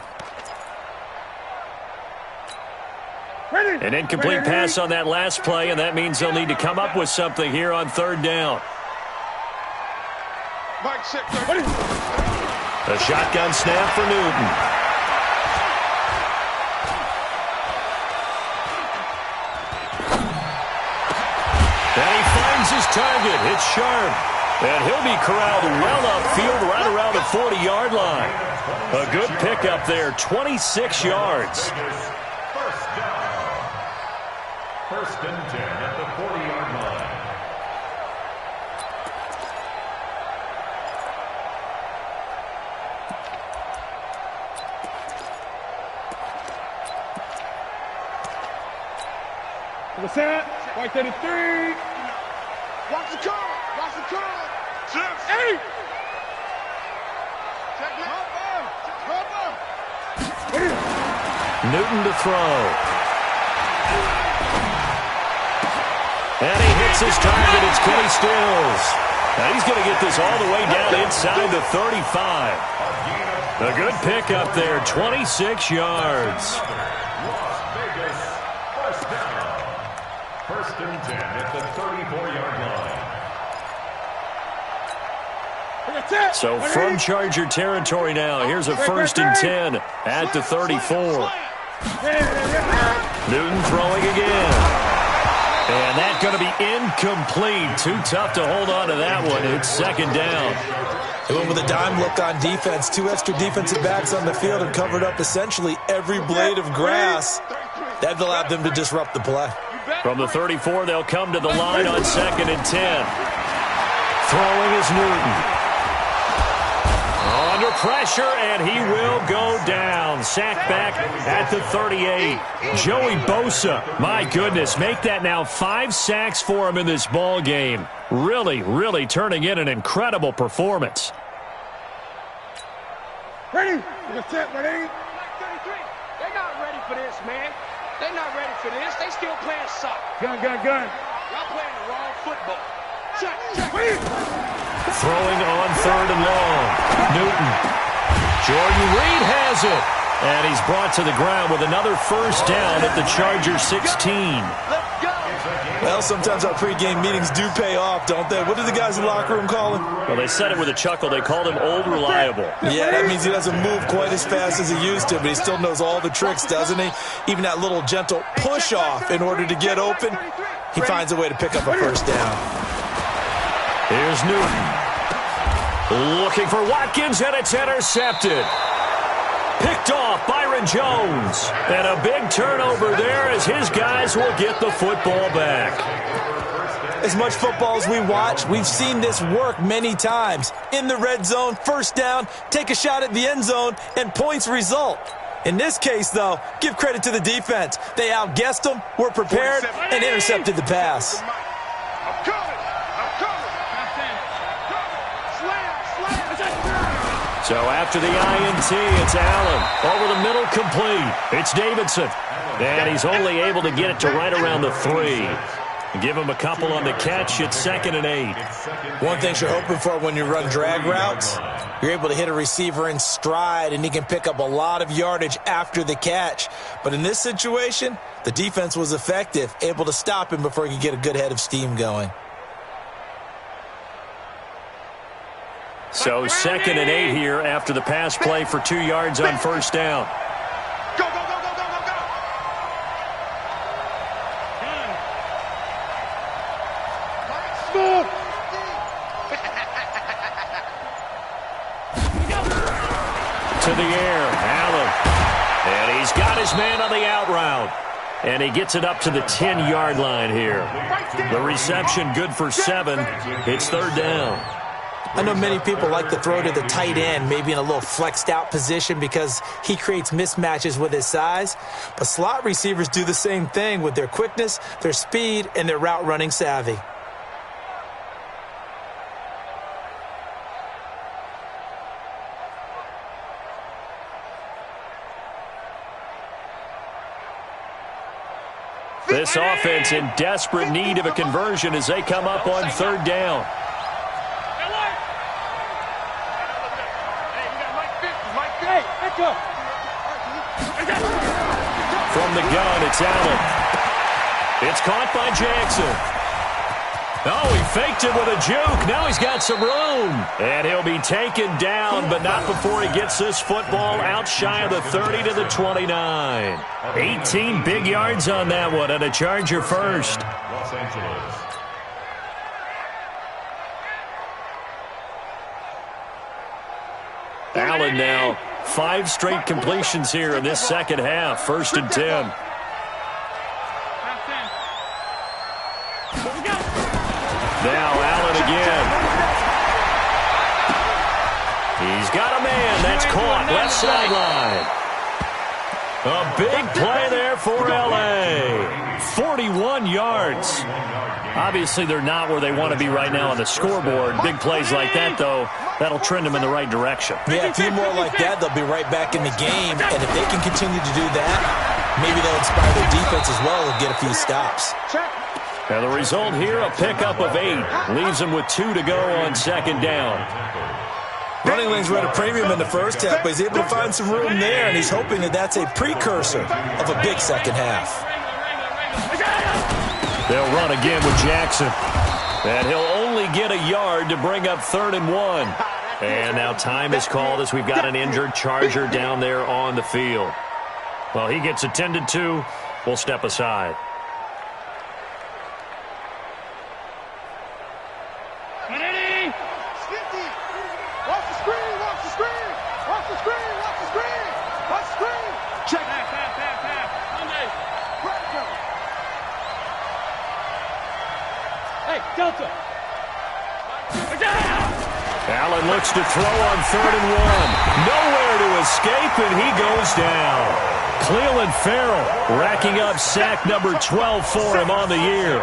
An incomplete pass on that last play, and that means they'll need to come up with something here on 3rd down. A shotgun snap for Newton. And he finds his target. It's sharp. And he'll be corralled well upfield right around the 40-yard line. A good pickup there, 26 yards. 1st and 10 at the 40-yard line. The set. Right there to 3. Watch the curl. Watch the curl. 8. Newton to throw. And he hits his target. It's Kenny Stills. Now he's going to get this all the way down inside the 35. A good pickup there, 26 yards. Las Vegas, 1st down. 1st and 10 at the 34-yard line. So from Charger territory now, here's a 1st and 10 at the 34. Newton throwing again. And that's going to be incomplete. Too tough to hold on to that one. It's 2nd down. They went with a dime look on defense. 2 extra defensive backs on the field and covered up essentially every blade of grass. That allowed them to disrupt the play. From the 34, they'll come to the line on 2nd and 10. Throwing is Newton. Under pressure, and he will go down. Sacked back at the 38. Joey Bosa, my goodness, make that now 5 sacks for him in this ball game. Really, really turning in an incredible performance. Ready? Set, ready? Black 33. They're not ready for this, man. They're not ready for this. They still playing soccer. Gun. Y'all playing the wrong football. Check. Throwing on 3rd and long. Newton. Jordan Reed has it. And he's brought to the ground with another 1st down at the Chargers 16. Well, sometimes our pregame meetings do pay off, don't they? What do the guys in the locker room call him? Well, they said it with a chuckle. They called him Old Reliable. Yeah, that means he doesn't move quite as fast as he used to, but he still knows all the tricks, doesn't he? Even that little gentle push-off in order to get open, he finds a way to pick up a 1st down. Here's Newton. Looking for Watkins, and it's intercepted. Picked off Byron Jones. And a big turnover there as his guys will get the football back. As much football as we watch, we've seen this work many times. In the red zone, 1st down, take a shot at the end zone, and points result. In this case, though, give credit to the defense. They outguessed them, were prepared, and intercepted the pass. So after the INT, it's Allen. Over the middle, complete. It's Davidson. And he's only able to get it to right around the 3. Give him a couple on the catch. It's 2nd and 8. One thing you're hoping for when you run drag routes, you're able to hit a receiver in stride, and he can pick up a lot of yardage after the catch. But in this situation, the defense was effective, able to stop him before he could get a good head of steam going. So 2nd and 8 here after the pass play for 2 yards on 1st down. Go. the air. Allen. And he's got his man on the out route. And he gets it up to the 10-yard line here. The reception good for 7. It's third down. I know many people like to throw to the tight end, maybe in a little flexed out position because he creates mismatches with his size. But slot receivers do the same thing with their quickness, their speed, and their route running savvy. This offense in desperate need of a conversion as they come up on third down. From the gun, it's Allen. It's caught by Jackson. Oh, he faked it with a juke. Now he's got some room. And he'll be taken down, but not before he gets this football out shy of the 30 to the 29. 18 big yards on that one, and a Charger first. Los Angeles. Allen now 5 straight completions here in this second half. 1st and 10. Now Allen again. He's got a man. That's caught. Left sideline. A big play there for L.A. 41 yards. Obviously, they're not where they want to be right now on the scoreboard. Big plays like that, though, that'll trend them in the right direction. Yeah, a few more like that, they'll be right back in the game. And if they can continue to do that, maybe they'll inspire their defense as well and get a few stops. Now the result here, a pickup of 8. Leaves them with 2 to go on second down. Running lanes were at a premium in the first half, but he's able to find some room there, and he's hoping that that's a precursor of a big second half. They'll run again with Jackson. And he'll only get a yard to bring up 3rd and 1. And now time is called as we've got an injured Charger down there on the field. Well, he gets attended to. We'll step aside. Delta. Allen looks to throw on 3rd and 1. Nowhere to escape, and he goes down. Cleveland Farrell racking up sack number 12 for him on the year.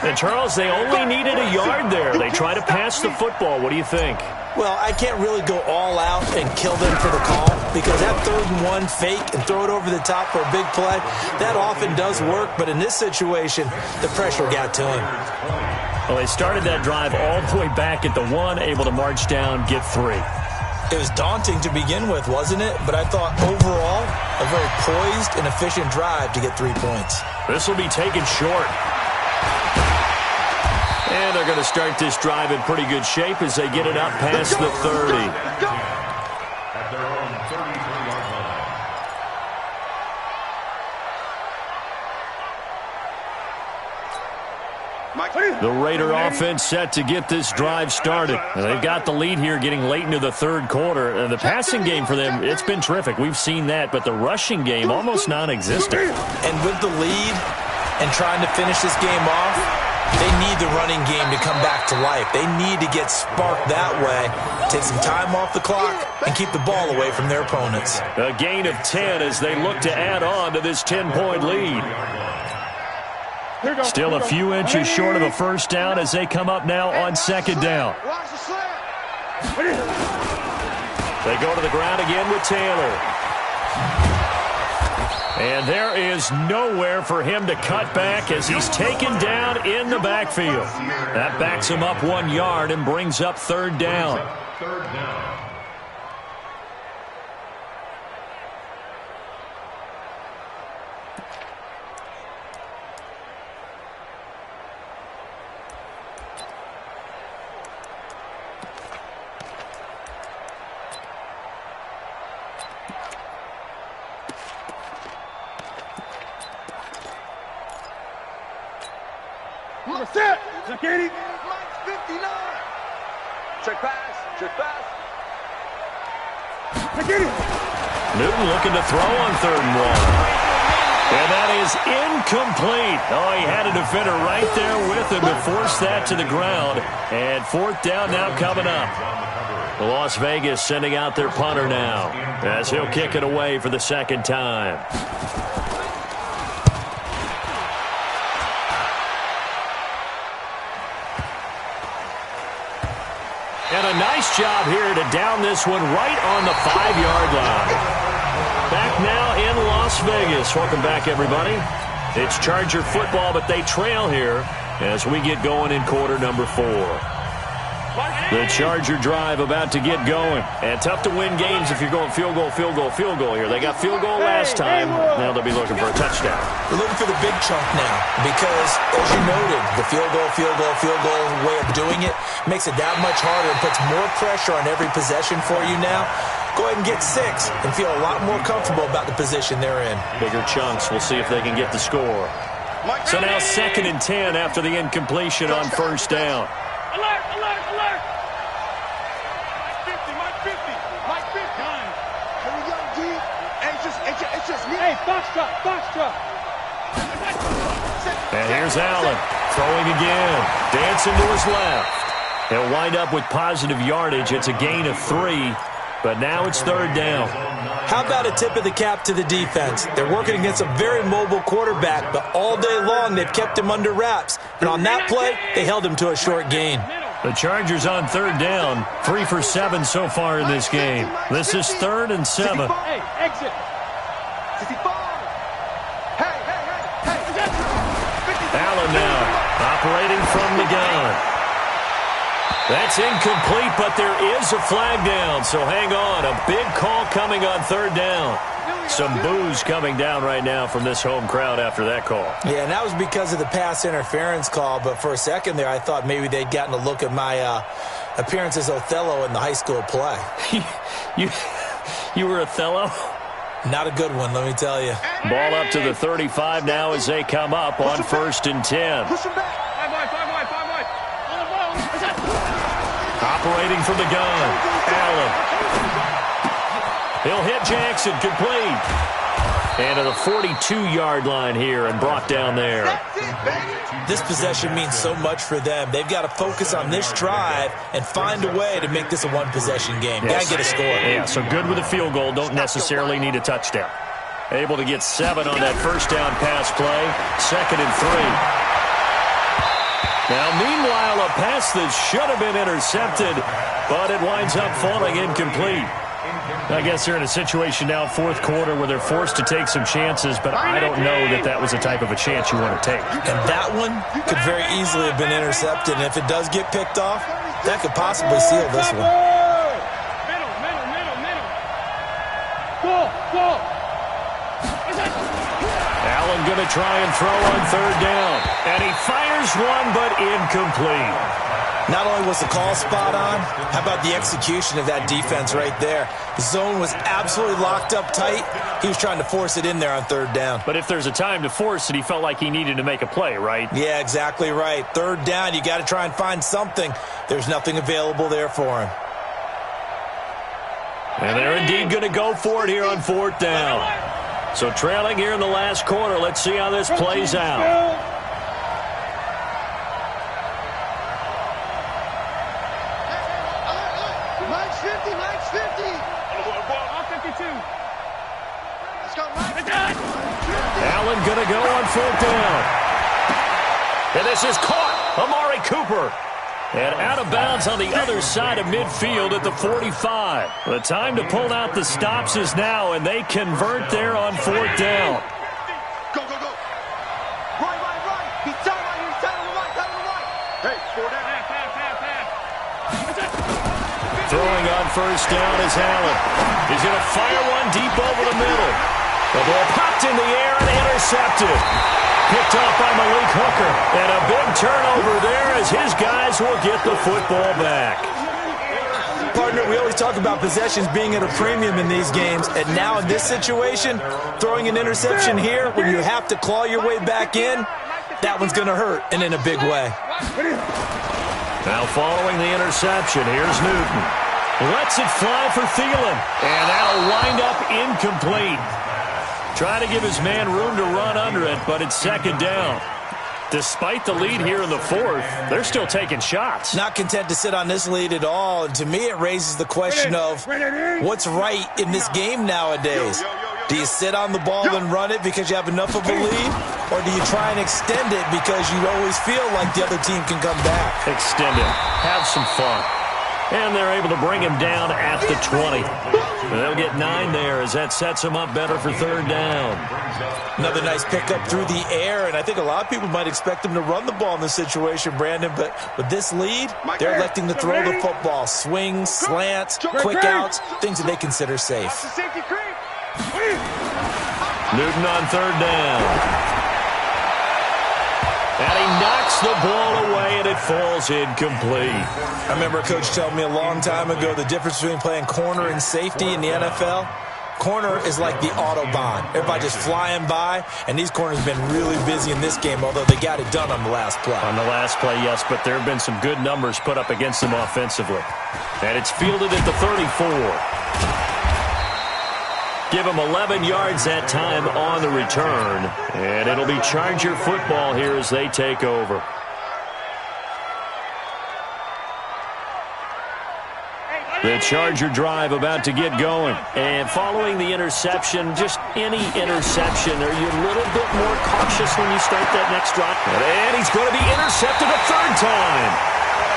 And, Charles, they only needed a yard there. They try to pass the football. What do you think? Well, I can't really go all out and kill them for the call because that 3rd and 1 fake and throw it over the top for a big play, that often does work. But in this situation, the pressure got to him. Well, they started that drive all the way back at the 1, able to march down, get 3. It was daunting to begin with, wasn't it? But I thought overall, a very poised and efficient drive to get 3 points. This will be taken short. And they're going to start this drive in pretty good shape as they get it up past the 30. At their own 33-yard line. The Raider offense set to get this drive started. And they've got the lead here getting late into the 3rd quarter. And the passing game for them, it's been terrific. We've seen that. But the rushing game, almost non-existent. And with the lead and trying to finish this game off, they need the running game to come back to life. They need to get sparked that way, take some time off the clock, and keep the ball away from their opponents. A gain of 10 as they look to add on to this 10-point lead. Still a few inches short of a first down as they come up now on second down. They go to the ground again with Taylor. And there is nowhere for him to cut back as he's taken down in the backfield. That backs him up 1 yard and brings up 3rd down. 3rd down. Set. Check 80. 59. Check pass. Check pass. Check 80. Newton looking to throw on 3rd and 1. And that is incomplete. Oh, he had a defender right there with him to force that to the ground. And 4th down now coming up. Las Vegas sending out their punter now as he'll kick it away for the 2nd time. And a nice job here to down this one right on the 5-yard line. Back now in Las Vegas. Welcome back, everybody. It's Charger football, but they trail here as we get going in quarter number 4. The Charger drive about to get going. And tough to win games if you're going field goal here. They got field goal last time. Now they'll be looking for a touchdown. They're looking for the big chunk now because, as you noted, the field goal way of doing it makes it that much harder and puts more pressure on every possession for you now. Go ahead and get 6 and feel a lot more comfortable about the position they're in. Bigger chunks. We'll see if they can get the score. So now 2nd and 10 after the incompletion on 1st down. Alert, alert, alert! Mike 50. Here we go, G. It's just me. Hey, box truck. And here's Allen throwing again. Dancing to his left. He'll wind up with positive yardage. It's a gain of 3. But now it's 3rd down. How about a tip of the cap to the defense? They're working against a very mobile quarterback, but all day long they've kept him under wraps. And on that play, they held him to a short gain. The Chargers on 3rd down. 3 for 7 so far in this game. This is 3rd and 7. Hey, exit. Allen now operating from the gun. That's incomplete, but there is a flag down, so hang on. A big call coming on 3rd down. Some boos coming down right now from this home crowd after that call. Yeah, and that was because of the pass interference call, but for a second there I thought maybe they'd gotten a look at my appearance as Othello in the high school play. You were Othello? Not a good one, let me tell you. Ball up to the 35 now as they come up on 1st and 10. Push him back. 5 wide. On the ball. Operating from the gun, Allen. He'll hit Jackson, complete. And to the 42-yard line here and brought down there. This possession means so much for them. They've got to focus on this drive and find a way to make this a one-possession game. Yes. Got to get a score. Yeah, so good with a field goal. Don't necessarily need a touchdown. Able to get 7 on that 1st down pass play. 2nd and 3. Now, meanwhile, a pass that should have been intercepted, but it winds up falling incomplete. I guess they're in a situation now, 4th quarter, where they're forced to take some chances, but I don't know that was the type of a chance you want to take. And that one could very easily have been intercepted, and if it does get picked off, that could possibly seal this one. Ball. Allen going to try and throw on 3rd down. And he fires one, but incomplete. Not only was the call spot on, how about the execution of that defense right there? The zone was absolutely locked up tight. He was trying to force it in there on 3rd down. But if there's a time to force it, he felt like he needed to make a play, right? Yeah, exactly right. 3rd down, you got to try and find something. There's nothing available there for him. And they're indeed going to go for it here on 4th down. So trailing here in the last quarter. Let's see how this plays out. Allen going to go on 4th down. And this is caught. Amari Cooper. And out of bounds on the other side of midfield at the 45. The time to pull out the stops is now, and they convert there on 4th down. Go. Right. He's tight on the right. Hey, 4 down. Throwing on 1st down is Allen. He's going to fire one deep over the middle. The ball popped in the air and intercepted. Picked off by Malik Hooker. And a big turnover there as his guys will get the football back. Partner, we always talk about possessions being at a premium in these games. And now in this situation, throwing an interception here when you have to claw your way back in, that one's going to hurt, and in a big way. Now following the interception, here's Newton. Lets it fly for Thielen. And that'll wind up incomplete. Trying to give his man room to run under it, but it's second down. Despite the lead here in the fourth, they're still taking shots. Not content to sit on this lead at all. And to me, it raises the question of what's right in this game nowadays. Do you sit on the ball and run it because you have enough of a lead? Or do you try and extend it because you always feel like the other team can come back? Extend it. Have some fun. And they're able to bring him down at the 20. They'll get 9 there as that sets them up better for third down. Another nice pickup through the air, and I think a lot of people might expect them to run the ball in this situation, Brandon, but with this lead, they're electing to throw the football. Swings, slants, quick outs, things that they consider safe. Newton on third down. And he knocks the ball away, and it falls incomplete. I remember a coach telling me a long time ago the difference between playing corner and safety in the NFL. Corner is like the Autobahn. Everybody just flying by, and these corners have been really busy in this game, although they got it done on the last play. On the last play, yes, but there have been some good numbers put up against them offensively. And it's fielded at the 34. Give them 11 yards that time on the return. And it'll be Charger football here as they take over. The Charger drive about to get going. And following the interception, just any interception, are you a little bit more cautious when you start that next drive? And he's going to be intercepted a third time.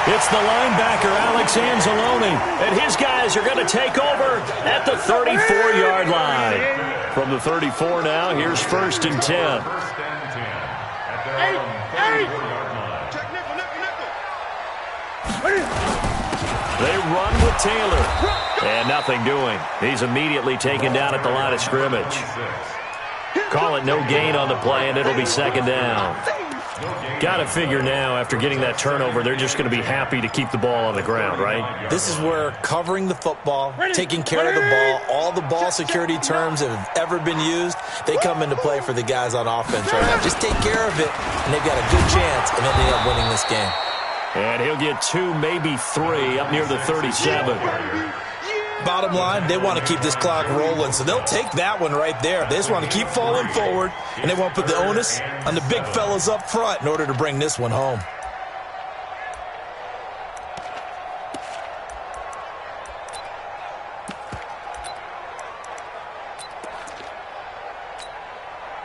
It's the linebacker, Alex Anzalone, and his guys are going to take over at the 34-yard line. From the 34 now, here's 1st and 10. They run with Taylor, and nothing doing. He's immediately taken down at the line of scrimmage. Call it no gain on the play, and it'll be second down. Got to figure now, after getting that turnover, they're just going to be happy to keep the ball on the ground, right? This is where covering the football, taking care of the ball, all the ball security terms that have ever been used, they come into play for the guys on offense right now. Just take care of it, and they've got a good chance of ending up winning this game. And he'll get 2, maybe 3, up near the 37. Bottom line, they want to keep this clock rolling, so they'll take that one right there. They just want to keep falling forward, and they want to put the onus on the big fellas up front in order to bring this one home.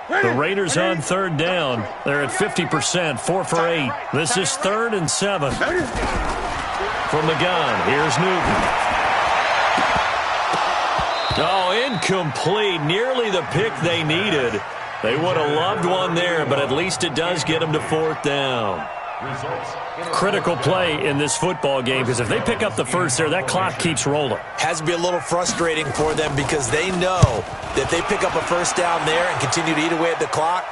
The Raiders on third down. They're at 50%, 4 for 8. This is 3rd and 7. From the gun, here's Newton. Oh, incomplete. Nearly the pick they needed. They would have loved one there, but at least it does get them to 4th down. Critical play in this football game, because if they pick up the first there, that clock keeps rolling. Has to be a little frustrating for them because they know that they pick up a first down there and continue to eat away at the clock,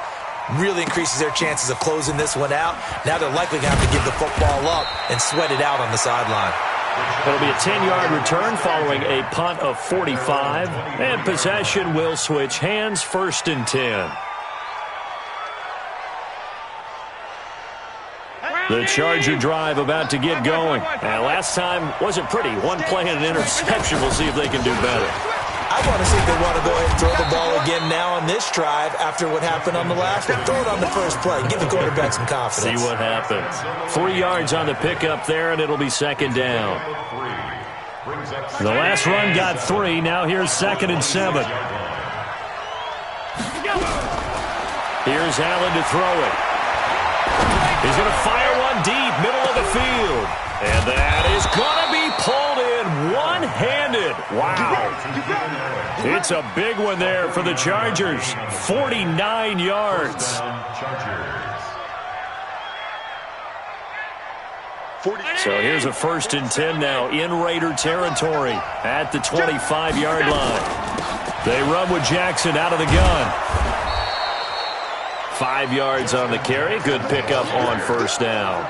really increases their chances of closing this one out. Now they're likely going to have to give the football up and sweat it out on the sideline. It'll be a 10-yard return following a punt of 45. And possession will switch hands, 1st and 10. The Charger drive about to get going. And last time wasn't pretty. One play and an interception. We'll see if they can do better. I want to see if they want to go ahead and throw the ball again now on this drive after what happened on the last one. Throw it on the first play. Give the quarterback some confidence. See what happens. 3 yards on the pickup there, and it'll be second down. The last run got 3. Now here's 2nd and 7. Here's Allen to throw it. He's going to fire one deep, middle of the field. And that is going to be pulled in one-handed. Wow. It's a big one there for the Chargers. 49 yards. So here's a 1st and 10 now in Raider territory at the 25-yard line. They run with Jackson out of the gun. 5 yards on the carry. Good pickup on first down.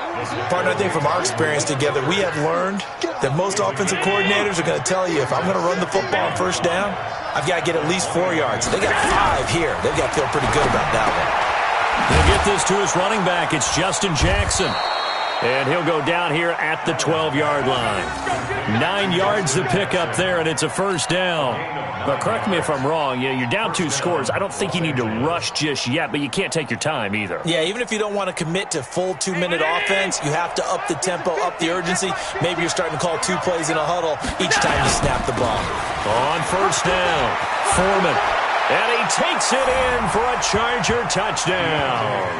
Partner, I think from our experience together, we have learned that most offensive coordinators are going to tell you, if I'm going to run the football on first down, I've got to get at least 4 yards. They got 5 here. They've got to feel pretty good about that one. They'll get this to his running back. It's Justin Jackson. And he'll go down here at the 12-yard line. 9 yards to pick up there, and it's a first down. But correct me if I'm wrong. You're down 2 scores. I don't think you need to rush just yet, but you can't take your time either. Yeah, even if you don't want to commit to full 2-minute offense, you have to up the tempo, up the urgency. Maybe you're starting to call 2 plays in a huddle each time you snap the ball. On first down, Foreman. And he takes it in for a Charger touchdown.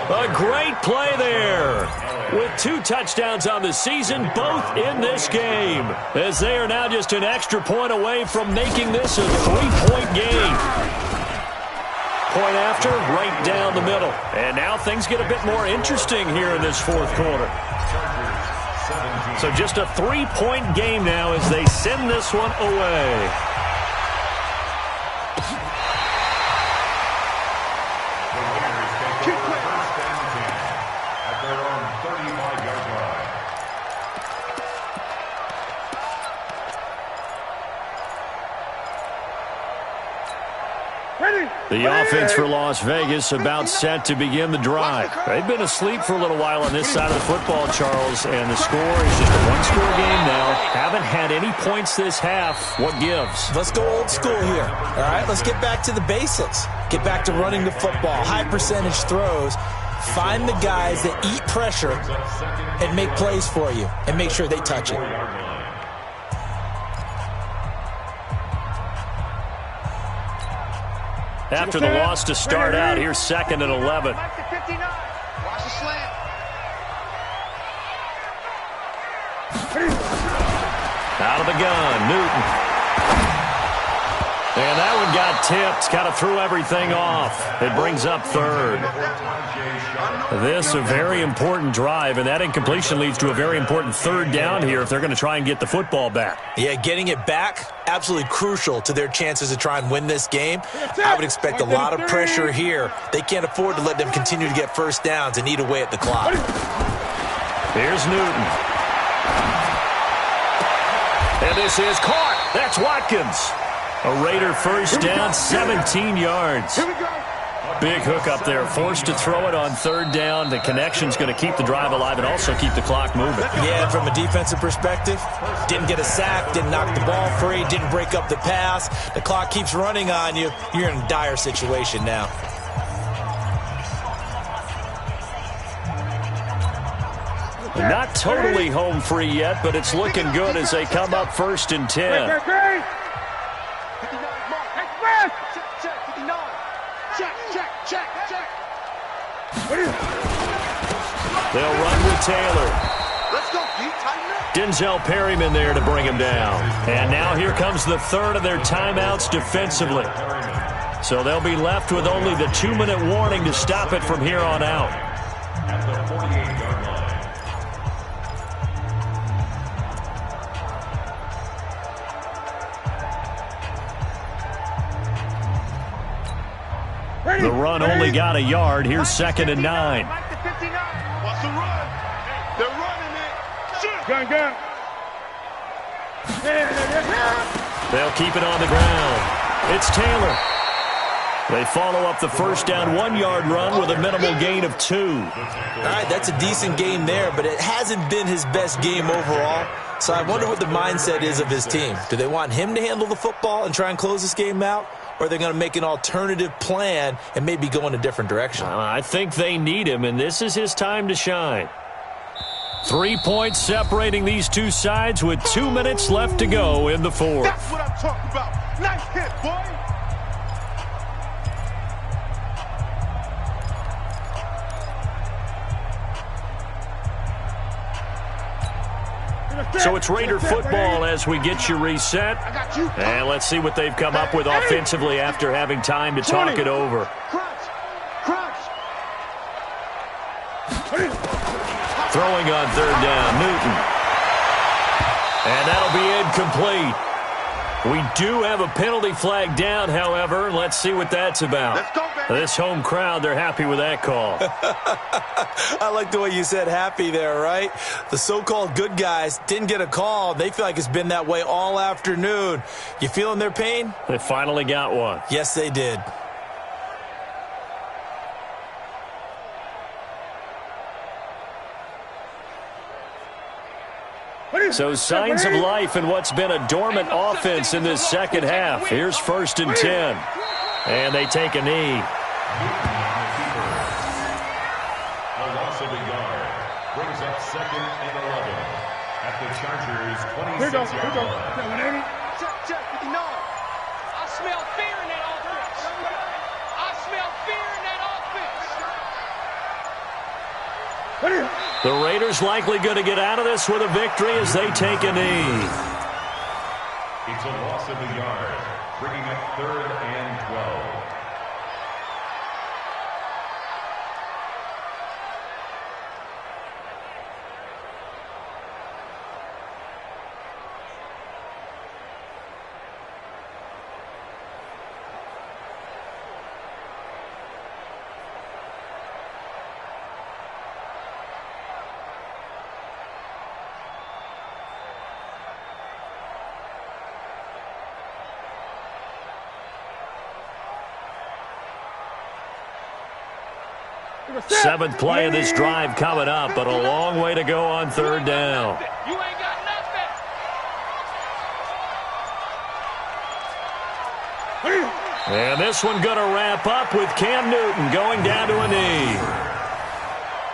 A great play there. With 2 touchdowns on the season, both in this game, as they are now just an extra point away from making this a 3-point game. Point after, right down the middle. And now things get a bit more interesting here in this fourth quarter. So just a 3-point game now as they send this one away. The offense for Las Vegas about set to begin the drive. They've been asleep for a little while on this side of the football, Charles, and the score is just a 1-score game now. Haven't had any points this half. What gives? Let's go old school here. All right, let's get back to the basics. Get back to running the football, high percentage throws. Find the guys that eat pressure and make plays for you and make sure they touch it. After the loss to start out, here's 2nd and 11. Watch the slant. Out of the gun, Newton. And that one got tipped, kind of threw everything off. It brings up 3rd. This a very important drive, and that incompletion leads to a very important 3rd down here if they're going to try and get the football back. Yeah, getting it back, absolutely crucial to their chances to try and win this game. I would expect a lot of pressure here. They can't afford to let them continue to get first downs and eat away at the clock. Here's Newton. And this is caught. That's Watkins. A Raider first down, 17 yards. Big hook up there, forced to throw it on 3rd down. The connection's going to keep the drive alive and also keep the clock moving. Yeah, and from a defensive perspective, didn't get a sack, didn't knock the ball free, didn't break up the pass. The clock keeps running on you. You're in a dire situation now. Not totally home free yet, but it's looking good as they come up 1st and 10. They'll run with Taylor. Let's go, Pete. Tighten up. Denzel Perryman there to bring him down. And now here comes the 3rd of their timeouts defensively. So they'll be left with only the 2-minute warning to stop it from here on out. At the 48-yard line. The run only got a yard. Here's 2nd and 9. What's the run? They're running it. Shoot. Gun. They'll keep it on the ground. It's Taylor. They follow up the first down 1-yard run with a minimal gain of 2. All right, that's a decent game there, but it hasn't been his best game overall. So I wonder what the mindset is of his team. Do they want him to handle the football and try and close this game out? Or are they going to make an alternative plan and maybe go in a different direction? I think they need him, and this is his time to shine. 3 points separating these two sides with 2 minutes left to go in the fourth. That's what I'm talking about. Nice hit, boy. So it's Raider football as we get you reset. And let's see what they've come up with offensively after having time to talk it over. Throwing on 3rd down, Newton. And that'll be incomplete. We do have a penalty flag down, however. Let's see what that's about. This home crowd, they're happy with that call. I like the way you said happy there, right? The so-called good guys didn't get a call. They feel like it's been that way all afternoon. You feeling their pain? They finally got one. Yes, they did. So signs of life in what's been a dormant offense in this second half. Here's 1st and 10. And they take a knee. A loss of a yard brings up 2nd and 11 at the Chargers' 26-yard line. Check. No. I smell fear in that offense. I smell fear in that offense. The Raiders likely going to get out of this with a victory as they take a knee. It's a loss of a yard, bringing up 3rd and 12. Seventh play of this drive coming up, but a long way to go on 3rd down. You ain't got nothing. And this one going to wrap up with Cam Newton going down to a knee.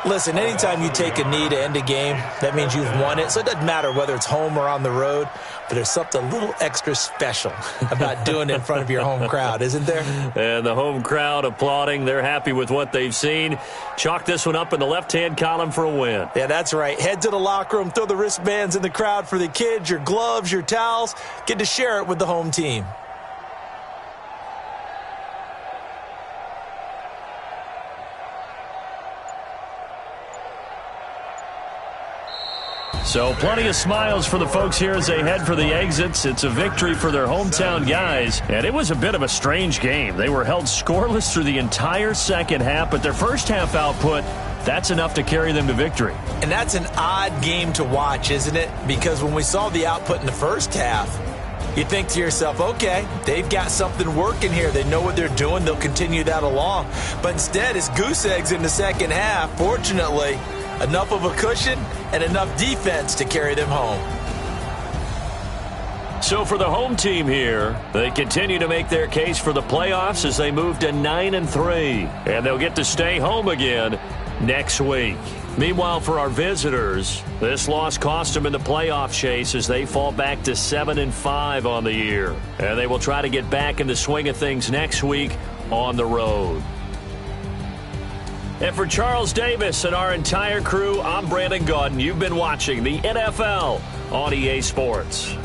Listen, anytime you take a knee to end a game, that means you've won it. So it doesn't matter whether it's home or on the road, but there's something a little extra special about doing it in front of your home crowd, isn't there? And the home crowd applauding. They're happy with what they've seen. Chalk this one up in the left-hand column for a win. Yeah, that's right. Head to the locker room, throw the wristbands in the crowd for the kids, your gloves, your towels. Get to share it with the home team. So plenty of smiles for the folks here as they head for the exits. It's a victory for their hometown guys. And it was a bit of a strange game. They were held scoreless through the entire second half, but their first half output, that's enough to carry them to victory. And that's an odd game to watch, isn't it? Because when we saw the output in the first half, you think to yourself, okay, they've got something working here. They know what they're doing. They'll continue that along. But instead, it's goose eggs in the second half. Fortunately, enough of a cushion and enough defense to carry them home. So for the home team here, they continue to make their case for the playoffs as they move to 9-3. And they'll get to stay home again next week. Meanwhile, for our visitors, this loss cost them in the playoff chase as they fall back to 7-5 on the year. And they will try to get back in the swing of things next week on the road. And for Charles Davis and our entire crew, I'm Brandon Gaudin. You've been watching the NFL on EA Sports.